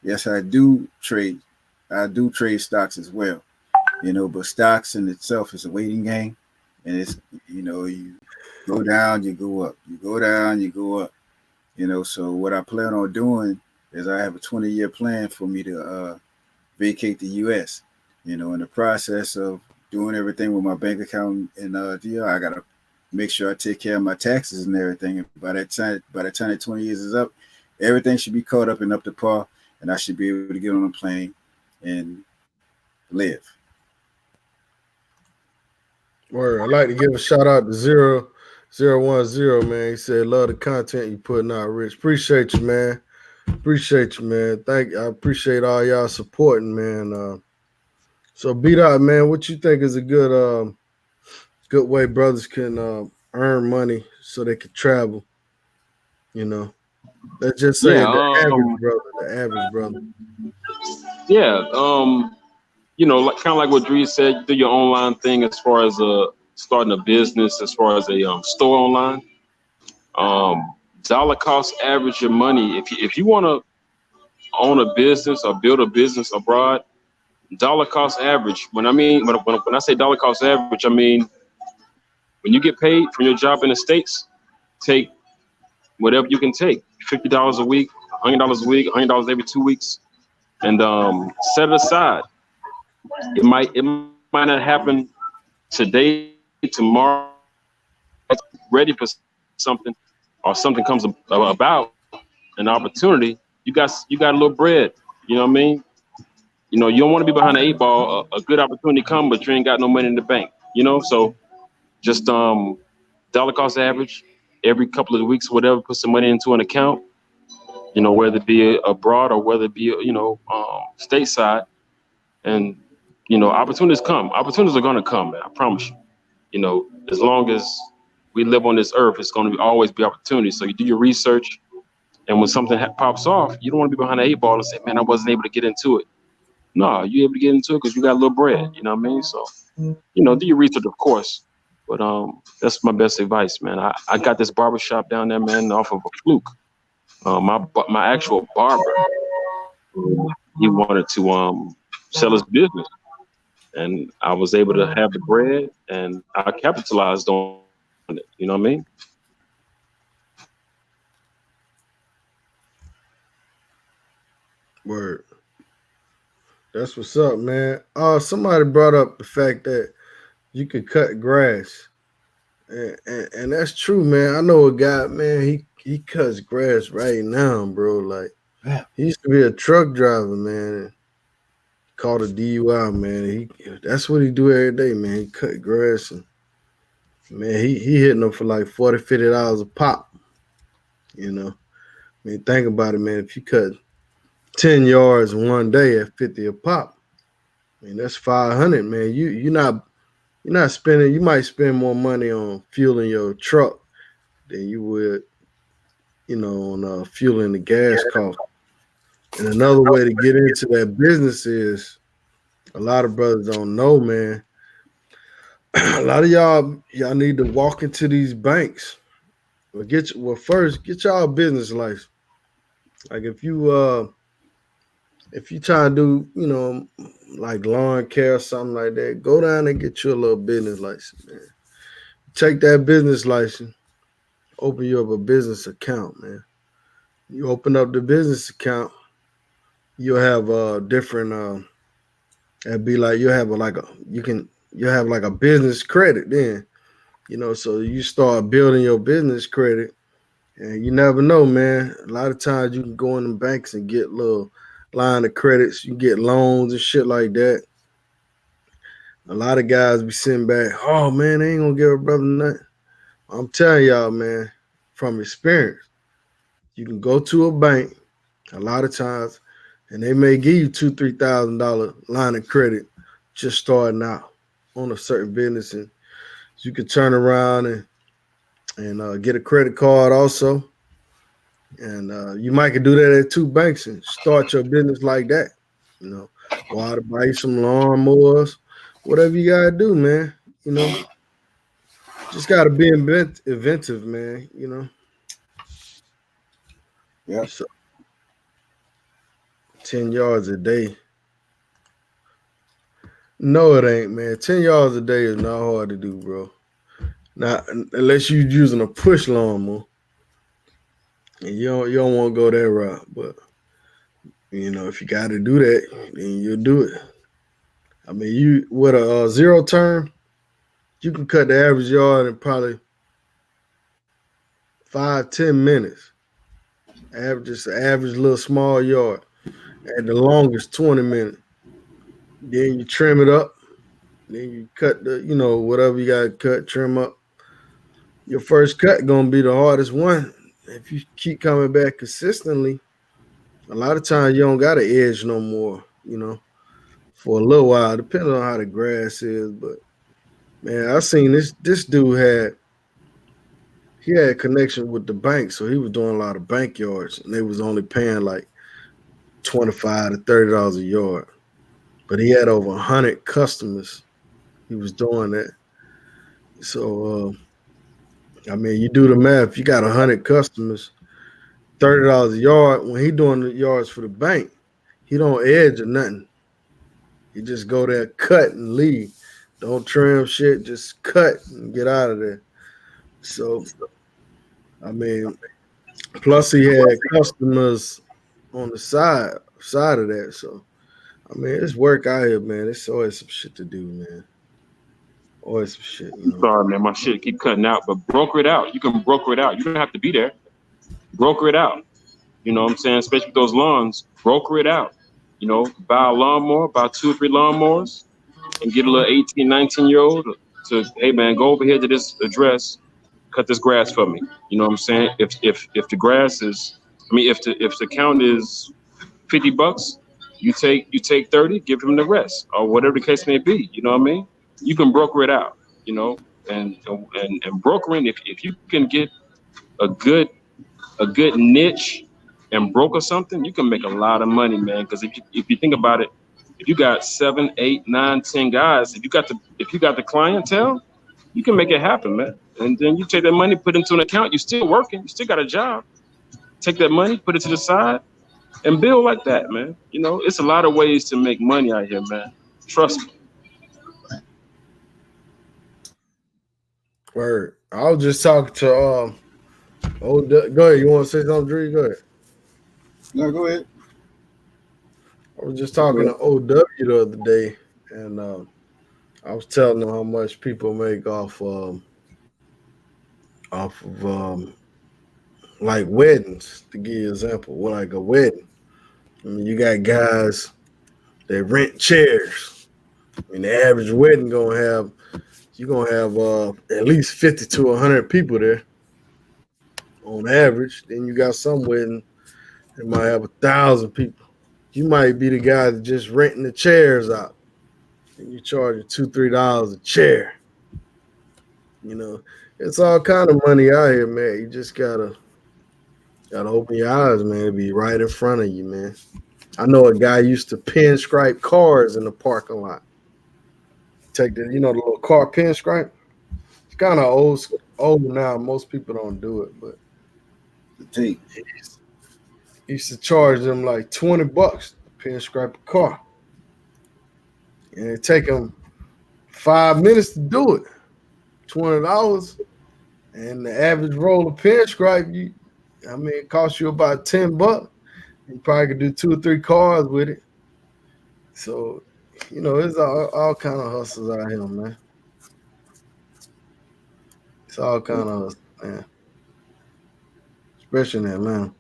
yes, I do trade. I do trade stocks as well. But stocks in itself is a waiting game, and it's you go down, you go up, you go down, you go up. So what I plan on doing is I have a 20-year plan for me to vacate the U.S. In the process of doing everything with my bank account and deal, I gotta make sure I take care of my taxes and everything. And by the time that 20 years is up, everything should be caught up and up to par, and I should be able to get on a plane and live. Word. I'd like to give a shout out to 0010, man. He said, love the content you putting out, Rich. Appreciate you, man. Appreciate you, man. I appreciate all y'all supporting, man. So beat out, man. What you think is a good way brothers can earn money so they can travel? You know, let's just say Yeah, the average brother. yeah. Like kind of like what Dree said, do your online thing as far as starting a business, as far as a store online. Dollar cost average your money. If you want to own a business or build a business abroad, dollar cost average. When I say dollar cost average, I mean when you get paid from your job in the States, take whatever you can take. $50 a week, $100 a week, $100 every 2 weeks, and set it aside. It might not happen today, tomorrow, ready for something, or something comes about an opportunity. You got a little bread. You know what I mean? You don't want to be behind the 8 ball. A good opportunity come, but you ain't got no money in the bank. So just dollar cost average every couple of weeks, whatever. Put some money into an account. Whether it be abroad or whether it be stateside, and opportunities come. Opportunities are gonna come, man. I promise you. As long as we live on this earth, it's going to always be opportunities. So you do your research, and when something pops off, you don't want to be behind the 8 ball and say, "Man, I wasn't able to get into it." No, you're able to get into it because you got a little bread. You know what I mean? So do your research, of course. But that's my best advice, man. I got this barbershop down there, man, off of a fluke. My actual barber, he wanted to sell his business, and I was able to have the bread, and I capitalized on it. You know what I mean? Word. That's what's up, man. Somebody brought up the fact that you could cut grass. And that's true, man. I know a guy, man, he cuts grass right now, bro. Like Yeah. he used to be a truck driver, man. Called a DUI, man. That's what he do every day, man. He cut grass and man, he hitting them for like $40-$50 a pop. I mean, think about it, man. If you cut 10 yards in one day at 50 a pop, I mean that's 500, man. You're not spending. You might spend more money on fueling your truck than you would, on fueling the gas cost. And another way to get into that business is A lot of brothers don't know, man. A lot of y'all need to walk into these banks. First get y'all business license. Like if you try to do, like lawn care or something like that, go down and get you a little business license, man. Take that business license, open you up a business account, man. You open up the business account, you'll have different it'd be like you'll have like a business credit then. So you start building your business credit. And you never know, man. A lot of times you can go in the banks and get little line of credits. You get loans and shit like that. A lot of guys be sitting back, oh man, they ain't gonna give a brother nothing. I'm telling y'all, man, from experience, you can go to a bank a lot of times and they may give you $2,000-3,000 line of credit just starting out on a certain business, and you can turn around and get a credit card also. And you might could do that at two banks and start your business like that. You know, go out and buy you some lawnmowers, whatever you gotta do, man. Just gotta be inventive, man. Yep. So 10 yards a day. No, it ain't, man. 10 yards a day is not hard to do, bro. Not unless you're using a push lawnmower, and you don't want to go that route. But if you got to do that, then you'll do it. I mean, you with a zero turn, you can cut the average yard in probably 5-10 minutes. Just an average little small yard. At the longest, 20 minutes. Then you trim it up. Then you cut whatever you got to cut, trim up. Your first cut gonna be the hardest one. If you keep coming back consistently, a lot of times you don't got an edge no more. For a little while, depending on how the grass is. But man, I seen this dude had a connection with the bank, so he was doing a lot of bank yards, and they was only paying like $25 to $30 a yard. But he had over 100 customers. He was doing that. So I mean, you do the math. You got 100 customers, $30 a yard. When he doing the yards for the bank, he don't edge or nothing. He just go there, cut and leave. Don't trim shit. Just cut and get out of there. So I mean, plus he had customers on the side of that. So I mean, it's work out here, man. It's always some shit to do, man. Always some shit. Sorry, man, my shit keep cutting out, but broker it out. You can broker it out. You don't have to be there. Broker it out. You know what I'm saying? Especially with those lawns, broker it out. Buy a lawnmower, buy 2 or 3 lawnmowers, and get a little 18, 19-year-old to, hey man, go over here to this address, cut this grass for me. You know what I'm saying? If the grass is, I mean, if the count is $50, you take 30, give him the rest, or whatever the case may be. You know what I mean? You can broker it out. You know, and brokering, if you can get a good a good niche and broker something, you can make a lot of money, man. Because if you think about it, if you got 7, 8, 9, 10 guys, if you got the clientele, you can make it happen, man. And then you take that money, put it into an account. You're still working, you still got a job. Take that money, put it to the side, and build like that, man. It's a lot of ways to make money out here, man. Trust me. Word. I was just talking to go ahead. You want to say something, Dree? Go ahead. No, go ahead. I was just talking to OW the other day, and I was telling them how much people make off of like weddings. To give you an example, well, like a wedding. I mean, you got guys that rent chairs. I mean, the average wedding you're gonna have at least 50 to 100 people there on average. Then you got some wedding that might have 1,000 people. You might be the guy that just renting the chairs out, and you charging $2-3 a chair. It's all kind of money out here, man. You just gotta open your eyes, man. It'll be right in front of you, man. I know a guy used to pinstripe cars in the parking lot. Take the the little car pinstripe. It's kind of old now. Most people don't do it, but The tape. he used to charge them like $20 to pinstripe a car, and it take him 5 minutes to do it. $20, and the average roll of pinstripe, it costs you about $10. You probably could do two or three cars with it. So, it's all kind of hustles out here, man. It's all kind of hustles, man. Especially in Atlanta.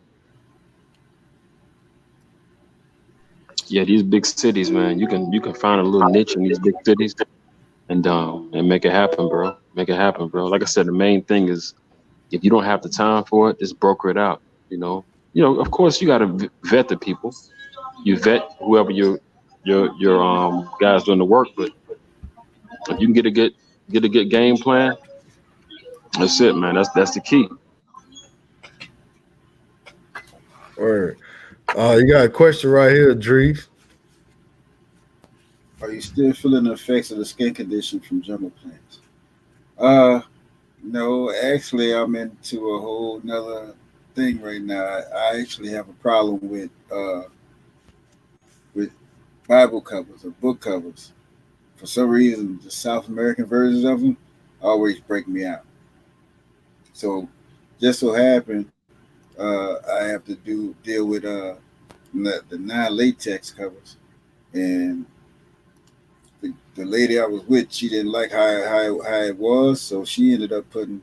Yeah, these big cities, man. You can find a little niche in these big cities and make it happen, bro. Make it happen, bro. Like I said, the main thing is if you don't have the time for it, just broker it out. Of course, you got to vet the people. You vet whoever your guys doing the work, but if you can get a good game plan, that's it, man. That's the key. Or you got a question right here, Drees. Are you still feeling the effects of the skin condition from jungle plants? Uh, no, actually, I'm into a whole nother thing right now. I actually have a problem with Bible covers or book covers. For some reason, the South American versions of them always break me out. So, just so happened, I have to deal with the non-latex covers, and the lady I was with, she didn't like how it was, so she ended up putting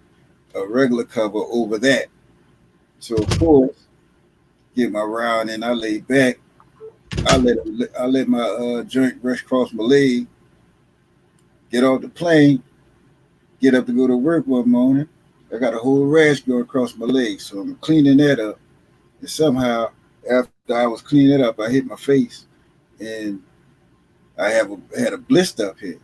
a regular cover over that. So of course, get my round and I lay back. I let my joint brush across my leg, get off the plane, get up to go to work one morning. I got a whole rash going across my leg, so I'm cleaning that up. And somehow, after I was cleaning it up, I hit my face, and had a blister up here.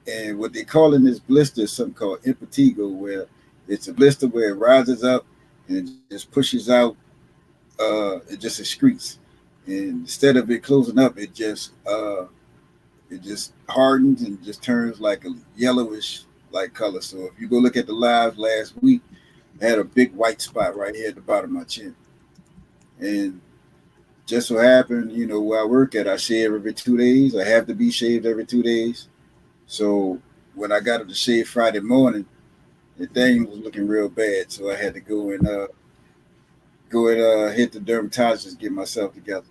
And what they call in this blister is something called impetigo, where it's a blister where it rises up and it just pushes out. It just excretes, and instead of it closing up, it just hardens and just turns like a yellowish like color. So if you go look at the live last week, I had a big white spot right here at the bottom of my chin, and just so happened, where I work at, I shave every 2 days. I have to be shaved every 2 days. So when I got up to shave Friday morning, the thing was looking real bad. So I had to go and hit the dermatologist, get myself together.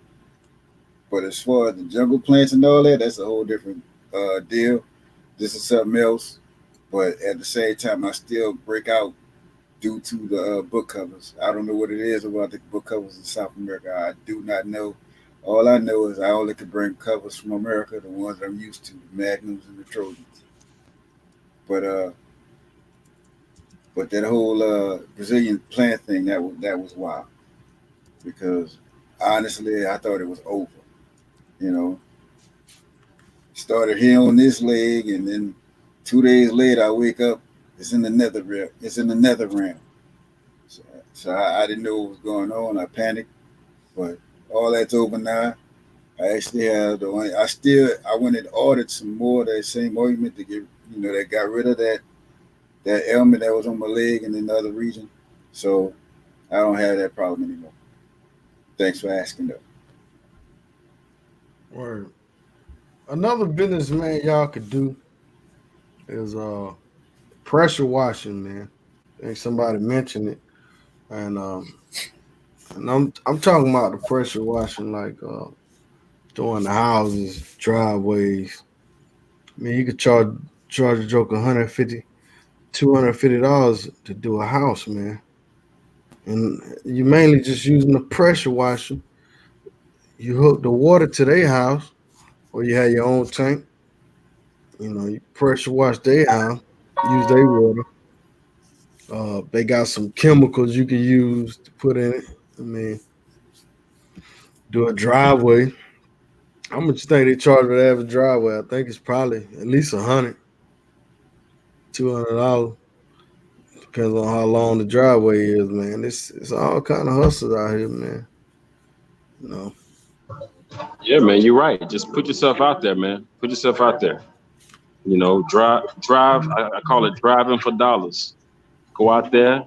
But as far as the jungle plants and all that, that's a whole different deal. This is something else. But at the same time, I still break out due to the book covers. I don't know what it is about the book covers in South America. I do not know. All I know is I only could bring covers from America, the ones I'm used to, the Magnums and the Trojans. But that whole Brazilian plant thing, that was wild, because honestly I thought it was over. You know, started here on this leg, and then 2 days later I wake up, it's in the nether realm. It's in the nether realm. So I didn't know what was going on. I panicked, but all that's over now. I actually have the one. I went and ordered some more of that same ointment to get that got rid of that ailment that was on my leg and in the other region. So I don't have that problem anymore. Thanks for asking though. Or another business, man, y'all could do is pressure washing, man. I think somebody mentioned it, and I'm talking about the pressure washing, like doing the houses, driveways. I mean, you could charge a joke 150, $250 to do a house, man. And you mainly just using the pressure washer. You hook the water to their house, or you have your own tank. You pressure wash their house, use their water. They got some chemicals you can use to put in it. I mean, do a driveway. How much you think they charge for the average driveway? I think it's probably at least 100, $200. Depends on how long the driveway is, man. It's all kind of hustles out here, man. You know. Yeah, man, you're right. Just put yourself out there, man. Put yourself out there. You know, drive. I call it driving for dollars. Go out there,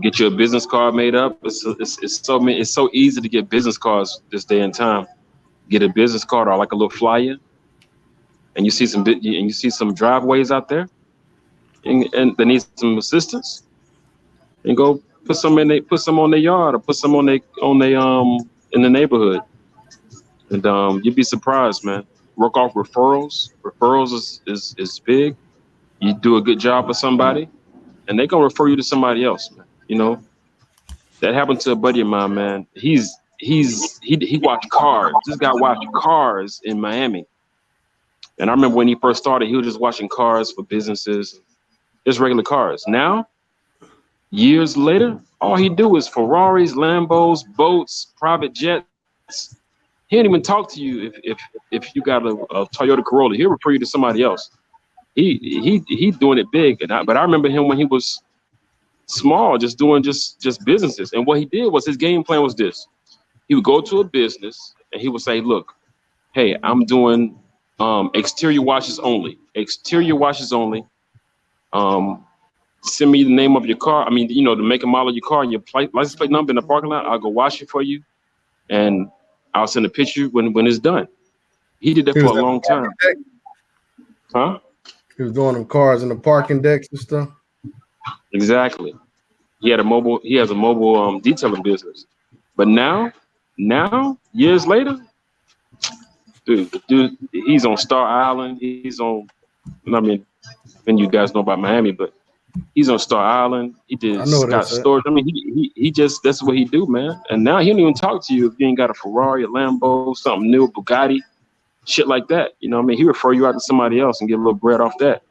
get you a business card made up. It's so easy to get business cards this day and time. Get a business card or like a little flyer, and you see some driveways out there, and they need some assistance, and go put some on their yard or put some on they in the neighborhood, and you'd be surprised, man. Work off referrals. Referrals is big. You do a good job for somebody, and they gonna refer you to somebody else, man. You know that happened to a buddy of mine, man. He watched cars. This guy watched cars in Miami, and I remember when he first started, he was just watching cars for businesses, just regular cars. Now, years later, all he do is Ferraris, Lambos, boats, private jets. He don't even talk to you if you got a Toyota Corolla. He'll refer you to somebody else. He doing it big, but I remember him when he was small, just doing just businesses. And what he did was his game plan was this: he would go to a business and he would say, "Look, hey, I'm doing exterior washes only. Exterior washes only. Um, Send me the name of your car. I mean, you know, the make and model of your car and your license plate number in the parking lot. I'll go wash it for you, and I'll send a picture when it's done." He did that He for was a at the long time, parking deck. huh? He was doing them cars in the parking decks and stuff. Exactly. He has a mobile detailing business. But now years later, dude, he's on Star Island. He's on. I mean, and you guys know about Miami, but he's on Star Island. He I did know what Scott that's at. Storage. I mean, he just that's what he do, man. And now he don't even talk to you if you ain't got a Ferrari, a Lambo, something new, Bugatti, shit like that. You know what I mean? He refer you out to somebody else and get a little bread off that.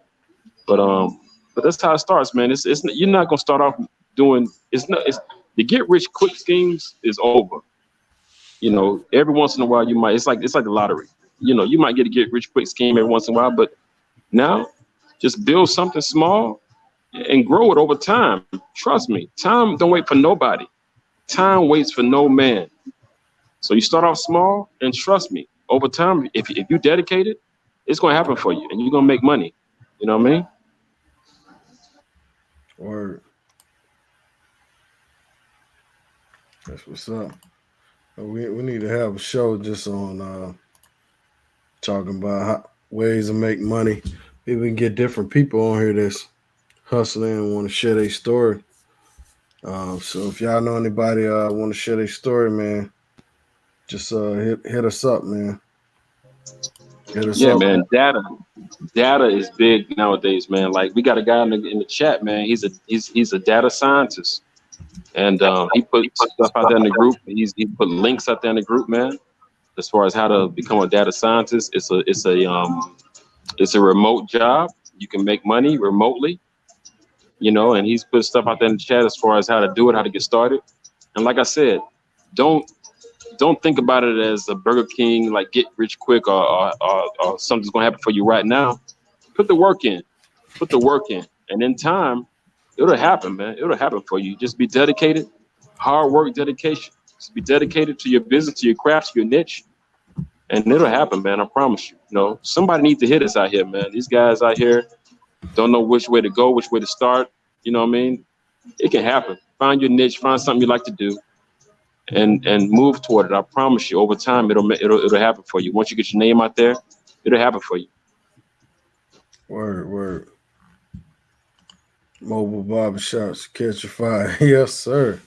But but that's how it starts, man. It's you're not gonna start off doing it's the get rich quick schemes is over. You know, every once in a while you might it's like the lottery. You know, you might get rich quick scheme every once in a while, but now just build something small and grow it over time. Trust me, time don't wait for nobody. Time waits for no man. So you start off small, and trust me, over time, if you dedicate it, it's gonna happen for you, and you're gonna make money. You know what I mean? Or that's what's up. We need to have a show just on talking about ways to make money. Maybe we can get different people on here that's hustling and want to share their story. So if y'all know anybody want to share their story, man, just hit us up, man. Hit us Yeah, up. man. Data is big nowadays, man. Like we got a guy in the chat, man. He's a data scientist, and he put stuff out there in the group. He put links out there in the group, man. As far as how to become a data scientist, it's a remote job. You can make money remotely, you know. And he's put stuff out there in the chat as far as how to do it, how to get started. And like I said, don't don't think about it as a Burger King, like get rich quick or something's gonna happen for you right now. Put the work in, put the work in, and in time, it'll happen, man. It'll happen for you. Just be dedicated, hard work, dedication. Just be dedicated to your business, to your craft, to your niche, and it'll happen, man. I promise you. You know, somebody needs to hit us out here, man. These guys out here don't know which way to go, which way to start. You know what I mean? It can happen. Find your niche, find something you like to do, and move toward it. I promise you, over time, it'll happen for you. Once you get your name out there, it'll happen for you. Word. Mobile barbershops, catch a fire. Yes, sir.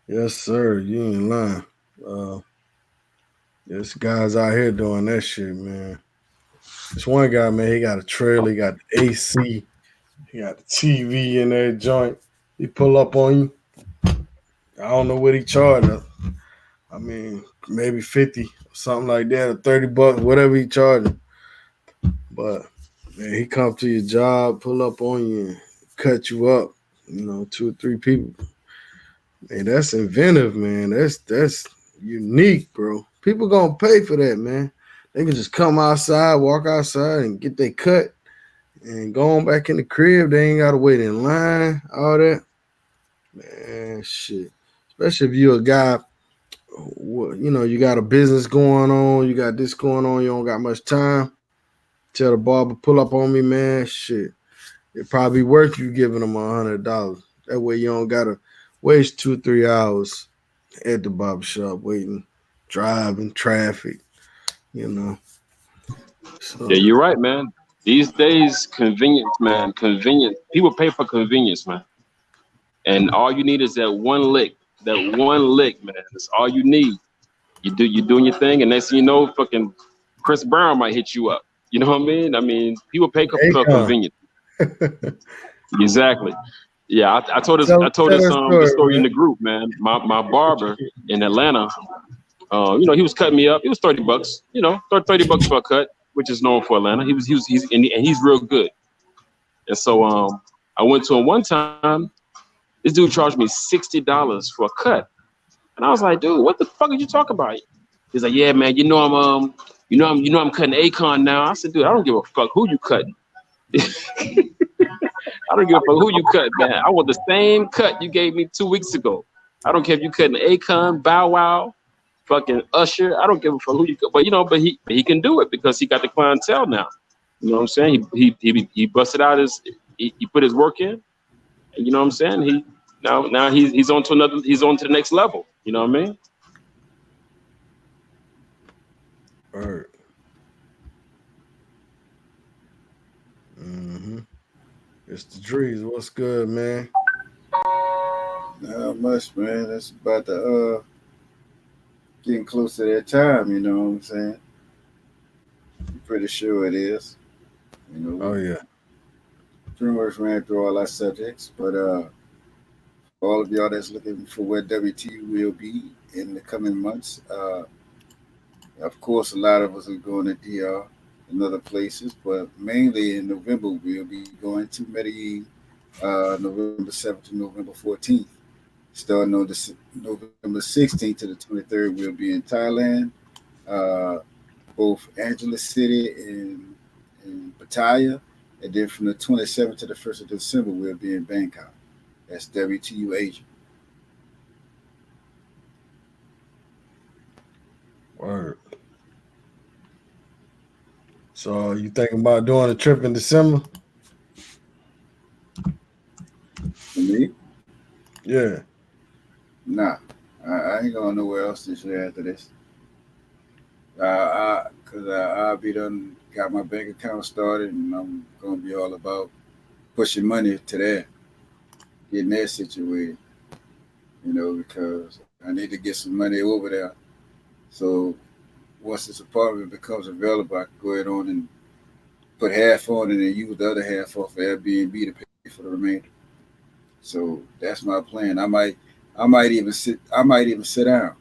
Yes, sir. You ain't lying. Uh, there's guys out here doing that shit, man. This one guy, man, he got a trailer, he got the AC, he got the TV in that joint. He pull up on you. I don't know what he charged. I mean, maybe 50 or something like that, or $30, whatever he charging. But man, he come to your job, pull up on you, and cut you up. You know, two or three people. Man, that's inventive, man. That's unique, bro. People gonna pay for that, man. They can just come outside, walk outside, and get their cut, and go on back in the crib. They ain't gotta wait in line. All that, man. Shit. Especially if you're a guy you got a business going on, you got this going on, you don't got much time. Tell the barber pull up on me, man. Shit, it probably worth you giving them $100. That way you don't gotta waste 2 3 hours at the barber shop waiting, driving traffic. You know, Yeah, so you're right, man. These days, convenience, man. Convenience. People pay for convenience, man. And all you need is that one lick. That one lick, man. That's all you need. You're doing your thing, and next thing you know, fucking Chris Brown might hit you up. You know what I mean? I mean, people pay for Akon. convenience. Exactly. Yeah, I told tell us that the story, story in man. the group, man. My barber in Atlanta, he was cutting me up. It was $30, 30 bucks for a cut, which is known for Atlanta. He's real good. And so I went to him one time. This dude charged me $60 for a cut, and I was like, dude, what the fuck are you talking about? He's like, yeah, man, I'm cutting Akon now. I said, dude, I don't give a fuck who you cutting. I don't give a fuck who you cut, man. I want the same cut you gave me 2 weeks ago. I don't care if you cutting Akon, Bow Wow, fucking Usher. I don't give a fuck who you cut. But he can do it because he got the clientele now. You know what I'm saying? He busted out he put his work in, and you know what I'm saying? He's on to the next level. You know what I mean? All right. Mm-hmm. It's the Drees. What's good, man? Not much, man. That's about the getting close to that time. You know what I'm saying? I'm pretty sure it is. You know, Oh we yeah. pretty much ran through all our subjects, but for all of y'all that's looking for where WT will be in the coming months, of course, a lot of us are going to DR and other places, but mainly in November we'll be going to Medellin, November 7th to November 14th. Starting on November 16th to the 23rd, we'll be in Thailand, uh, both Angeles City and Pattaya. And then from the 27th to the 1st of December, we'll be in Bangkok. That's WTU Asia. Word. So you thinking about doing a trip in December? For me, Yeah. nah. I ain't going nowhere else this year after this. Cause I'll be done, got my bank account started, and I'm gonna be all about pushing money to that, getting that situated. Because I need to get some money over there. So once this apartment becomes available, I can go ahead on and put half on it and use the other half off of Airbnb to pay for the remainder. So that's my plan. I might even sit down,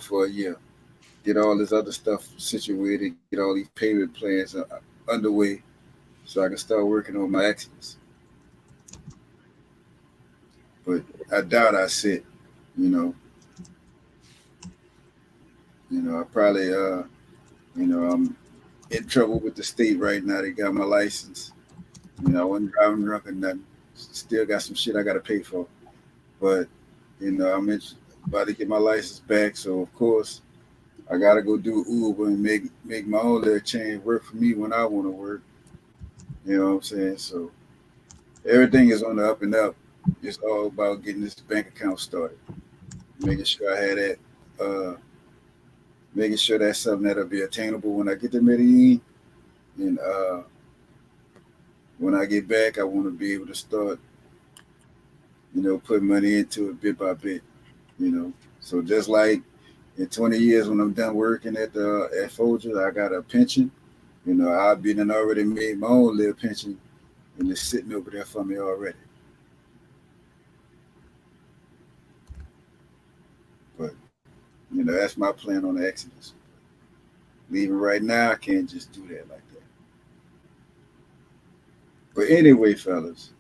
for a year, get all this other stuff situated, get all these payment plans underway, so I can start working on my exodus. But I doubt I sit, you know, I probably, I'm in trouble with the state right now. They got my license. I wasn't driving drunk or nothing. Still got some shit I got to pay for. But, about to get my license back. So, of course, I got to go do Uber and make my own little change work for me when I want to work. You know what I'm saying? So, everything is on the up and up. It's all about getting this bank account started, making sure I had that, uh, making sure that's something that'll be attainable when I get to Medellin. And when I get back, I want to be able to start, putting money into it bit by bit. So just like in 20 years when I'm done working at Folger, I got a pension. I've been and already made my own little pension, and it's sitting over there for me already. But that's my plan on the Exodus. Leaving right now, I can't just do that like that. But anyway, fellas,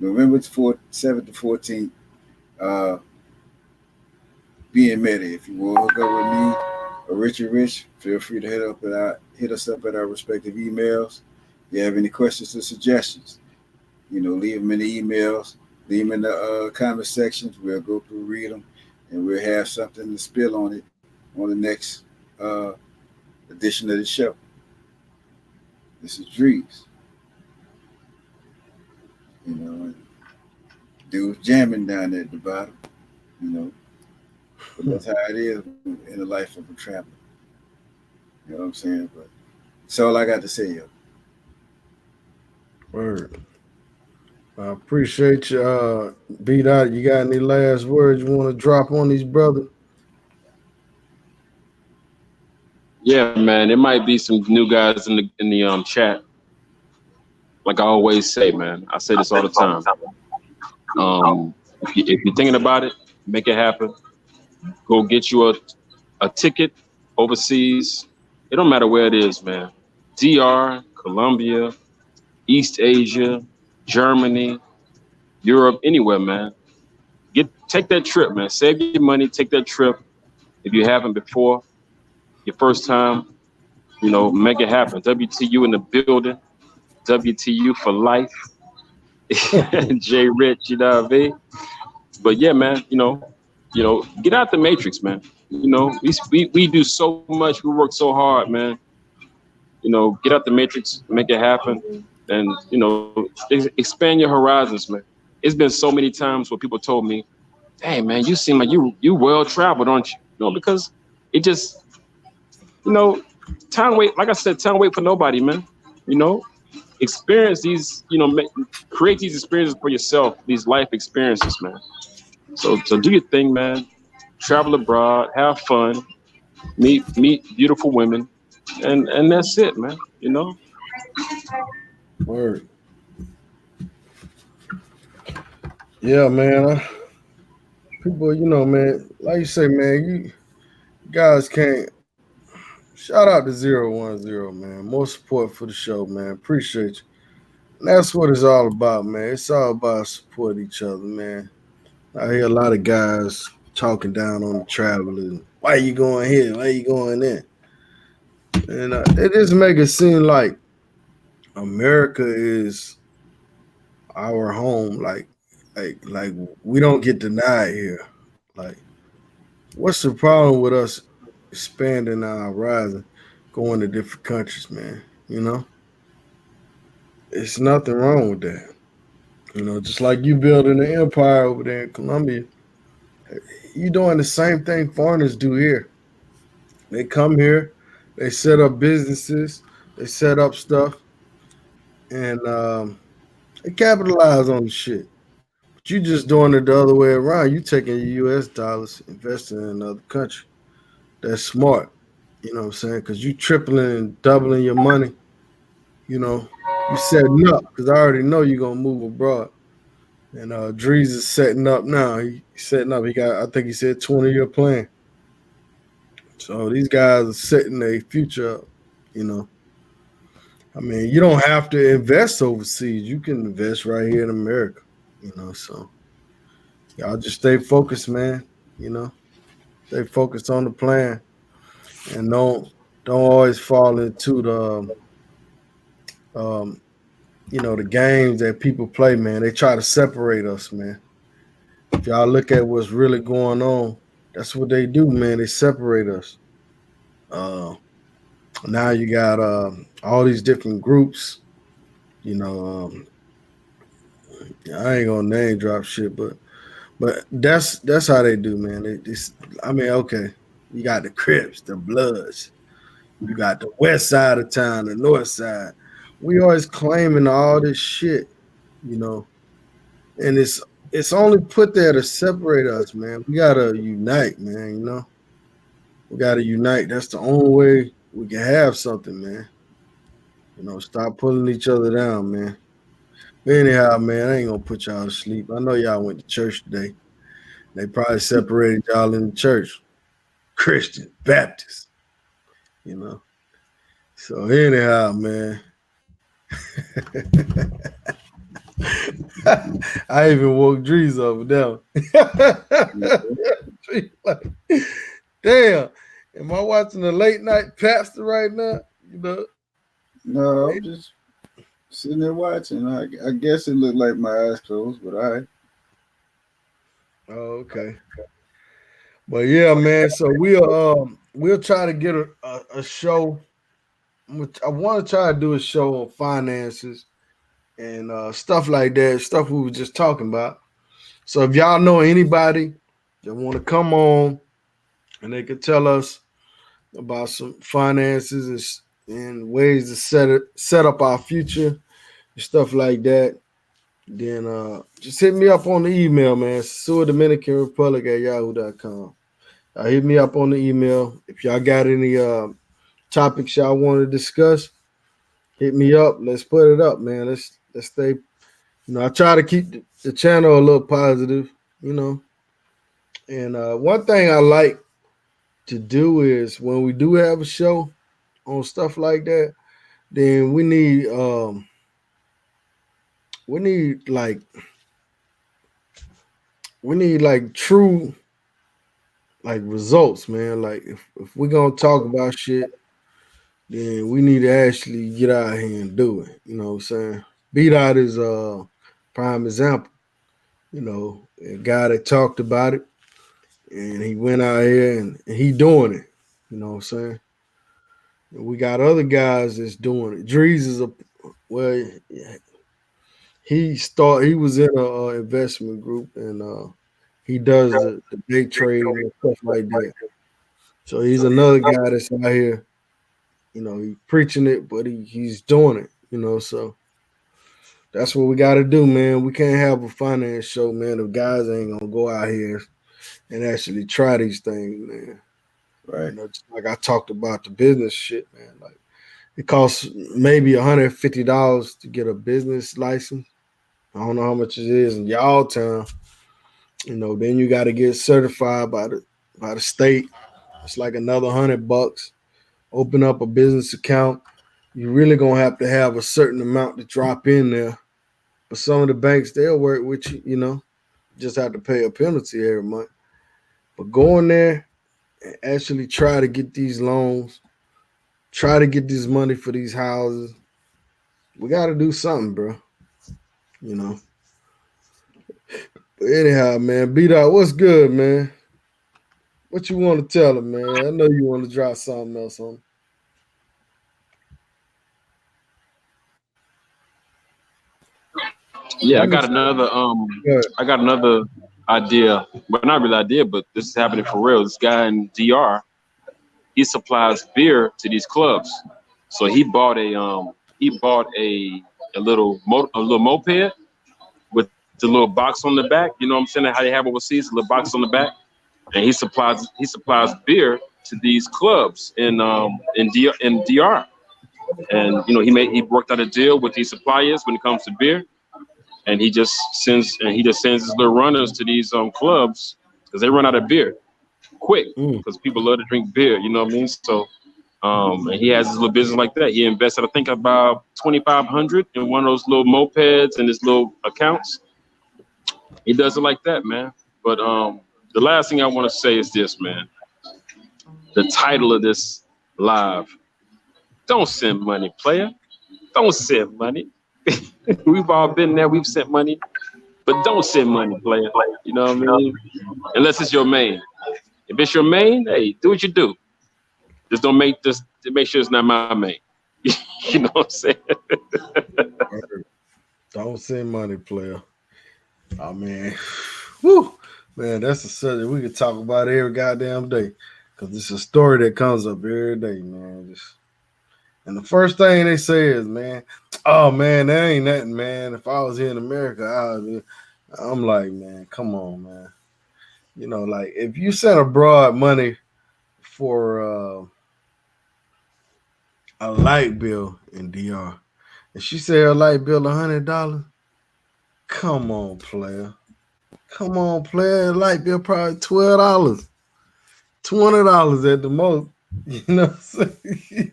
November 4th, 7th to 14th, uh, being Meta. If you want to hook up with me or Richard Rich, feel free to hit us up at our respective emails. If you have any questions or suggestions, leave them in the emails, leave them in the comment sections. We'll go through, read them, and we'll have something to spill on it on the next uh, edition of the show. This is Drees. And dude's jamming down there at the bottom. You know, but that's how it is in the life of a traveler. You know what I'm saying? But that's all I got to say, yo. Word. I appreciate you. Beat out. You got any last words you want to drop on these brothers? Yeah, man. There might be some new guys in the chat. Like I always say, man. I say this all the time. If you're thinking about it, make it happen. Go get you a ticket overseas. It don't matter where it is, man. DR, Colombia, East Asia, Germany, Europe, anywhere, man. Take that trip, man. Save your money, take that trip. If you haven't before, your first time, make it happen. WTU in the building. WTU for life. J Rich, you know what I mean? But yeah, man, get out the matrix, man. We do so much, we work so hard, man. Get out the matrix, make it happen, and expand your horizons, man. It's been so many times where people told me, "Hey, man, you seem like you well traveled, aren't you?" Because it just, you know, time wait. Like I said, time wait for nobody, man. You know, experience these, create these experiences for yourself. These life experiences, man. So do your thing, man. Travel abroad, have fun, meet beautiful women, and that's it, man. Word. Yeah, man. People, man, like you say, man, you guys can't. Shout out to 010, man. More support for the show, man. Appreciate you. And that's what it's all about, man. It's all about support each other, man. I hear a lot of guys talking down on the travelers. Why you going here? Why you going there? And they just make it seem like America is our home. Like we don't get denied here. Like, what's the problem with us expanding our horizon, going to different countries, man? It's nothing wrong with that. Just like you building an empire over there in Colombia, you doing the same thing foreigners do here. They come here, they set up businesses, they set up stuff, and they capitalize on the shit. But you just doing it the other way around. You taking your U.S. dollars, investing in another country. That's smart. You know what I'm saying? Because you tripling and doubling your money. You setting up because I already know you're gonna move abroad. And Drees is setting up now. He's setting up. He got, I think he said 20-year plan. So these guys are setting their future up. You know, I mean, you don't have to invest overseas. You can invest right here in America. So y'all just stay focused, man. You know, stay focused on the plan, and don't always fall into um, the games that people play, man. They try to separate us, man. If y'all look at what's really going on, that's what they do, man. They separate us. Uh, Now you got all these different groups. You know, I ain't gonna name drop shit, but that's how they do, man. I mean, okay, you got the Crips, the Bloods, you got the West Side of town, the North Side. We always claiming all this shit, you know, and it's only put there to separate us, man. We gotta unite, man. We gotta unite. That's the only way we can have something, man. Stop pulling each other down, man. But anyhow, man, I ain't gonna put y'all to sleep. I know y'all went to church today. They probably separated y'all in the church. Christian, Baptist, you know. So anyhow, man. I even woke Drees up now. Like, damn. Am I watching a late night pastor right now? No, I'm just sitting there watching. I guess it looked like my eyes closed, but all right. Oh, okay. But yeah, man. So we'll try to get a show. I want to try to do a show on finances and stuff like that. Stuff we were just talking about. So if y'all know anybody that want to come on and they could tell us about some finances and ways to set up our future and stuff like that, then just hit me up on the email, man. Sewer Dominican Republic at yahoo.com. Hit me up on the email. If y'all got any topics y'all want to discuss, hit me up. Let's put it up, man. Let's stay. I try to keep the channel a little positive, you know. And one thing I like to do is when we do have a show on stuff like that, then we need true like results, man. Like if we're gonna talk about shit, then we need to actually get out here and do it. You know what I'm saying? Beat Out is a prime example. A guy that talked about it and he went out here and he doing it. You know what I'm saying? And we got other guys that's doing it. Drees is a well, he was in a investment group and he does the day trade and stuff like that. So he's another guy that's out here. He's preaching it, but he's doing it. So that's what we got to do, man. We can't have a finance show, man, if guys ain't gonna go out here and actually try these things, man. Right. Just like I talked about the business shit, man. Like it costs maybe $150 to get a business license. I don't know how much it is in y'all town. Then you got to get certified by the state. It's like another $100. Open up a business account. You really gonna have to have a certain amount to drop in there. But some of the banks they'll work with you. Just have to pay a penalty every month. But go in there and actually try to get these loans. Try to get this money for these houses. We got to do something, bro. You know. But anyhow, man, Beat Out, what's good, man? What you want to tell him, man? I know you want to drop something else on him. Yeah, Let me see. Good. I got another idea, but not really idea, but this is happening for real. This guy in DR, he supplies beer to these clubs. So he bought a little moped with the little box on the back. You know what I'm saying? How they have overseas, a little box on the back, and he supplies beer to these clubs in DR. And he worked out a deal with these suppliers when it comes to beer, and he just sends his little runners to these clubs because they run out of beer quick Mm. because people love to drink beer. You know what I mean? So and he has his little business like that. He invested, I think, about 2,500 in one of those little mopeds and his little accounts. He does it like that, man. But the last thing I want to say is this, man. The title of this live: Don't send money, player. Don't send money. We've all been there. We've sent money, but don't send money, player. You know what I mean? Unless it's your main. If it's your main, hey, do what you do. Just don't make sure it's not my main. You know what I'm saying? Don't send money, player. Oh man, whew, man, that's a subject we could talk about every goddamn day because it's a story that comes up every day, man. And the first thing they say is, man, oh man, that ain't nothing, man. If I was here in America, I'm like, man, come on, man. Like if you send abroad money for a light bill in DR, and she said her light bill $100, come on, player. Come on, player. Light bill probably $12, $20 at the most. You know what I'm saying?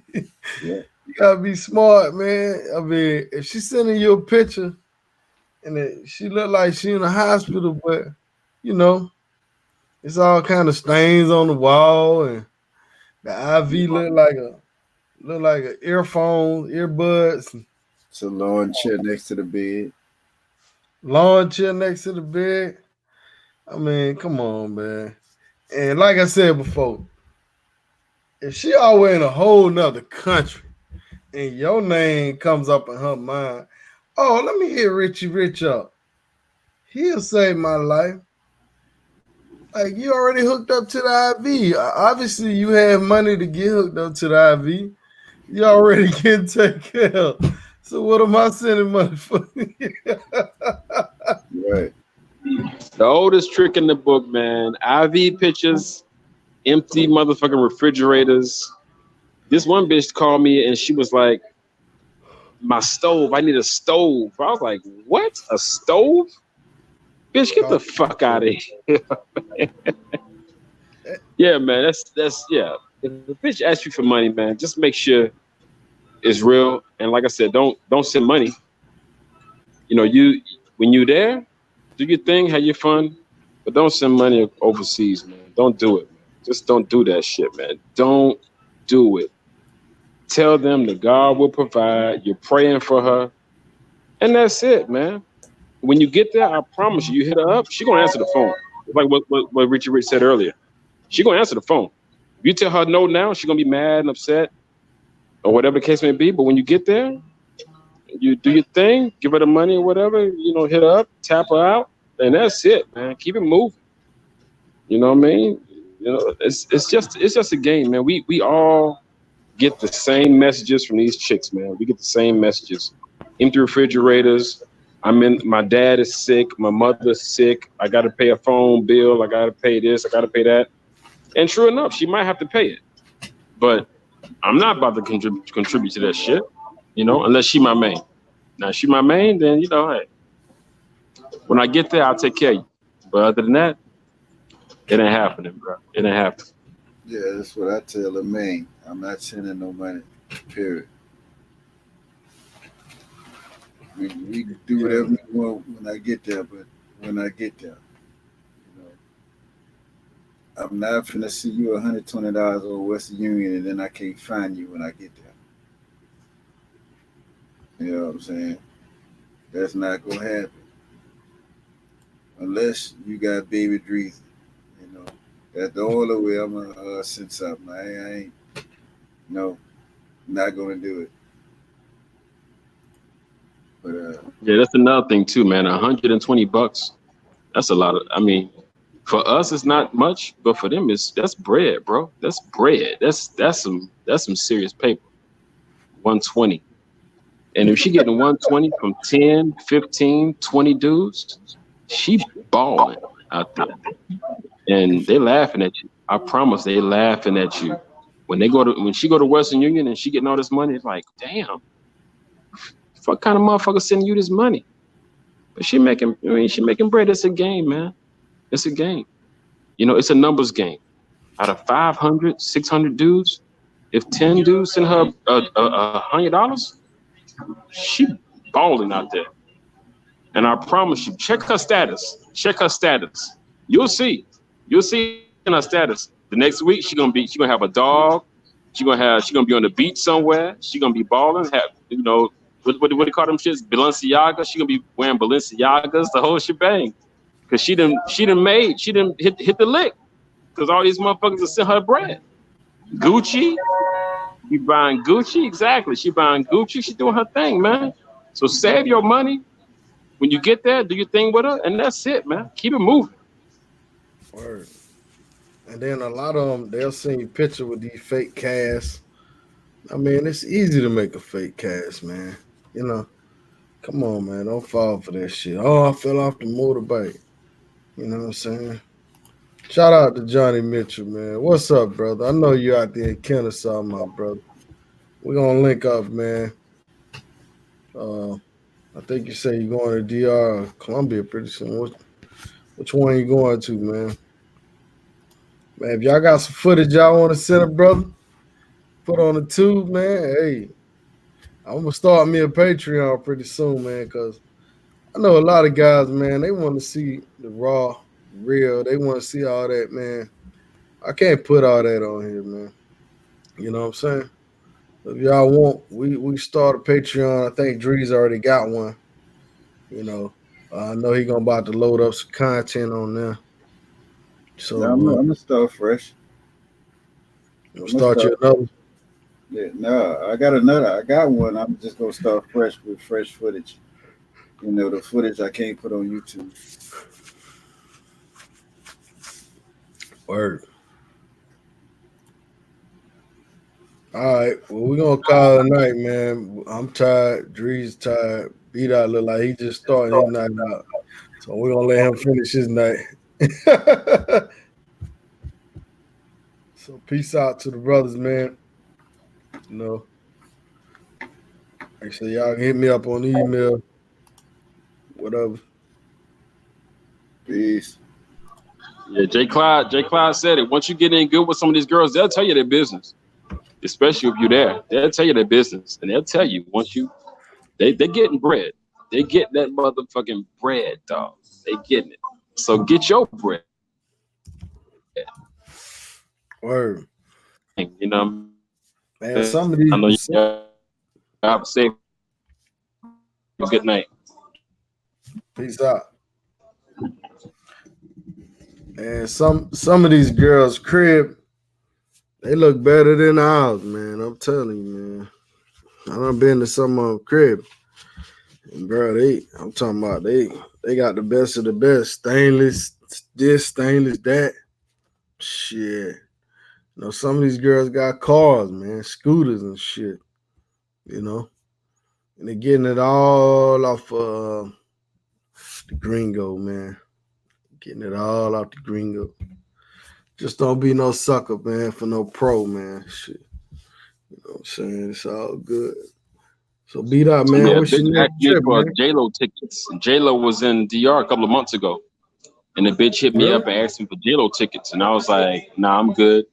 Yeah. You gotta be smart, man. I mean, if she's sending you a picture and she look like she in a hospital, but you know, it's all kind of stains on the wall, and the IV look like a earphone, earbuds, It's a lawn chair next to the bed. lawn chair next to the bed. I mean, come on, man. And like I said before, if she always in a whole nother country and your name comes up in her mind, oh, let me hit Richie Rich up. He'll save my life. Like you already hooked up to the IV. Obviously, you have money to get hooked up to the IV. You already getting taken care of. So what am I sending money for? Right. The oldest trick in the book, man. IV pictures, empty motherfucking refrigerators. This one bitch called me and she was like, "My stove. I need a stove." I was like, "What? A stove? Bitch, get the fuck out of here." Yeah, man. That's yeah. If a bitch asks you for money, man, just make sure it's real. And like I said, don't send money. You when you there, do your thing, have your fun, but don't send money overseas, man. Don't do it, man. Just don't do that shit, man. Don't do it. Tell them that God will provide. You're praying for her, and that's it, man. When you get there, I promise you, you hit her up, she gonna answer the phone. Like what Richie Rich said earlier. She gonna answer the phone. If you tell her no now, she's gonna be mad and upset, or whatever the case may be. But when you get there, you do your thing, give her the money or whatever, hit her up, tap her out, and that's it, man. Keep it moving. You know what I mean? It's just a game, man. We all get the same messages from these chicks, man. We get the same messages. Empty refrigerators. My dad is sick, my mother's sick, I gotta pay a phone bill, I gotta pay this, I gotta pay that. And true enough, she might have to pay it. But I'm not about to contribute to that shit, unless she my main. Now she my main, then hey, when I get there, I'll take care of you. But other than that, it ain't happening, bro. It ain't happening. Yeah, that's what I tell the man. I'm not sending no money. Period. We can do whatever we want when I get there, but when I get there, you know, I'm not finna see you $120 over Western Union and then I can't find you when I get there. You know what I'm saying? That's not gonna happen unless you got baby Dreezy. You know, that's the only way I'm gonna send something. I ain't no, not gonna do it. But Yeah, that's another thing too, man. $120. That's a lot of. I mean, for us, it's not much, but for them, that's bread, bro. That's bread. That's some serious paper. 120. And if she getting 120 from 10, 15, 20 dudes, she balling out there. And they laughing at you. I promise they laughing at you. When she go to Western Union and she getting all this money, it's like, damn, what kind of motherfucker sending you this money? But she making bread. It's a game, man. It's a game. It's a numbers game. Out of 500, 600 dudes, if 10 dudes send her $100, she balling out there. And I promise you, check her status. Check her status. You'll see. You'll see in her status. The next week she gonna have a dog. She gonna be on the beach somewhere. She gonna be balling. What do they call them shits? Balenciaga. She gonna be wearing Balenciagas, the whole shebang. Cause she done hit the lick. Cause all these motherfuckers are sent her bread. Gucci. She buying Gucci. Exactly. She buying Gucci. She doing her thing, man. So save your money. When you get there, do your thing with her, and that's it, man. Keep it moving. Word. And then a lot of them, they'll send you picture with these fake casts. I mean, it's easy to make a fake cast, man. You know, come on, man. Don't fall for that shit. Oh, I fell off the motorbike. You know what I'm saying? Shout out to Johnny Mitchell, man. What's up, brother? I know you out there in Kennesaw, my brother. We're gonna link up, man. Uh, I think you say you're going to DR Columbia pretty soon. Which one you going to, man? Man, if y'all got some footage y'all want to send a brother, put on the tube, man. Hey, I'm gonna start me a Patreon pretty soon, man, because I know a lot of guys, man, they want to see the raw, real. They want to see all that, man. I can't put all that on here, man. You know what I'm saying? If y'all want, we start a Patreon. I think Drees already got one. You know, I know he gonna about to load up some content on there. So Now I'm gonna start fresh. we'll I'm gonna start start. you another. Yeah, no, I got another. I got one. I'm just gonna start fresh with fresh footage. You know, the footage I can't put on YouTube. Word. All right. Well, we're gonna call it a night, man. I'm tired. Dree's tired. Beat out look like he just starting his night out. So we're gonna let him finish his night. So peace out to the brothers, man. You know, make sure y'all can hit me up on email, whatever. Peace. Yeah, Jay Clyde said it. Once you get in good with some of these girls, they'll tell you their business. Especially if you're there. They'll tell you their business. And they'll tell you once you they're getting bread. They get that motherfucking bread, dog. They getting it. So get your bread. Word. You know Man, what some of I know these you have to say good night. peace out. And some of these girls' crib, they look better than ours, man. I'm telling you, man. I done been to some of them crib. And bro, I'm talking about they got the best of the best. Stainless this, stainless that. Shit. You know, some of these girls got cars, man, scooters and shit. You know. And they're getting it all off the gringo, man. Getting it all off the gringo. Just don't be no sucker, man, for no pro, man. Shit. You know what I'm saying? It's all good. So beat up, man. Yeah, What's bitch your next asked me trip, for man? J-Lo tickets. J-Lo was in DR a couple of months ago. And the bitch hit me Really? up and asked me for J-Lo tickets. And I was like, nah, I'm good.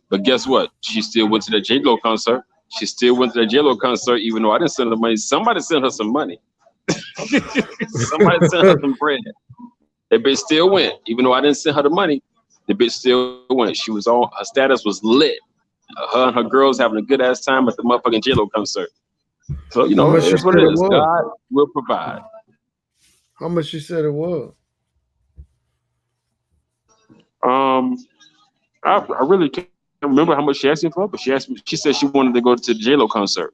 But guess what? She still went to the J-Lo concert. She still went to the J-Lo concert, even though I didn't send her money. Somebody sent her some money. Somebody sent her some bread. That bitch still went. Even though I didn't send her the money, the bitch still went. She was on, her status was lit. Her and her girls having a good ass time at the motherfucking J-Lo concert. So, you How know, it much you is what said it it is. was? God will provide. How much you said it was? Um, I really can't remember how much she asked me for, but she asked me. She said she wanted to go to the J-Lo concert,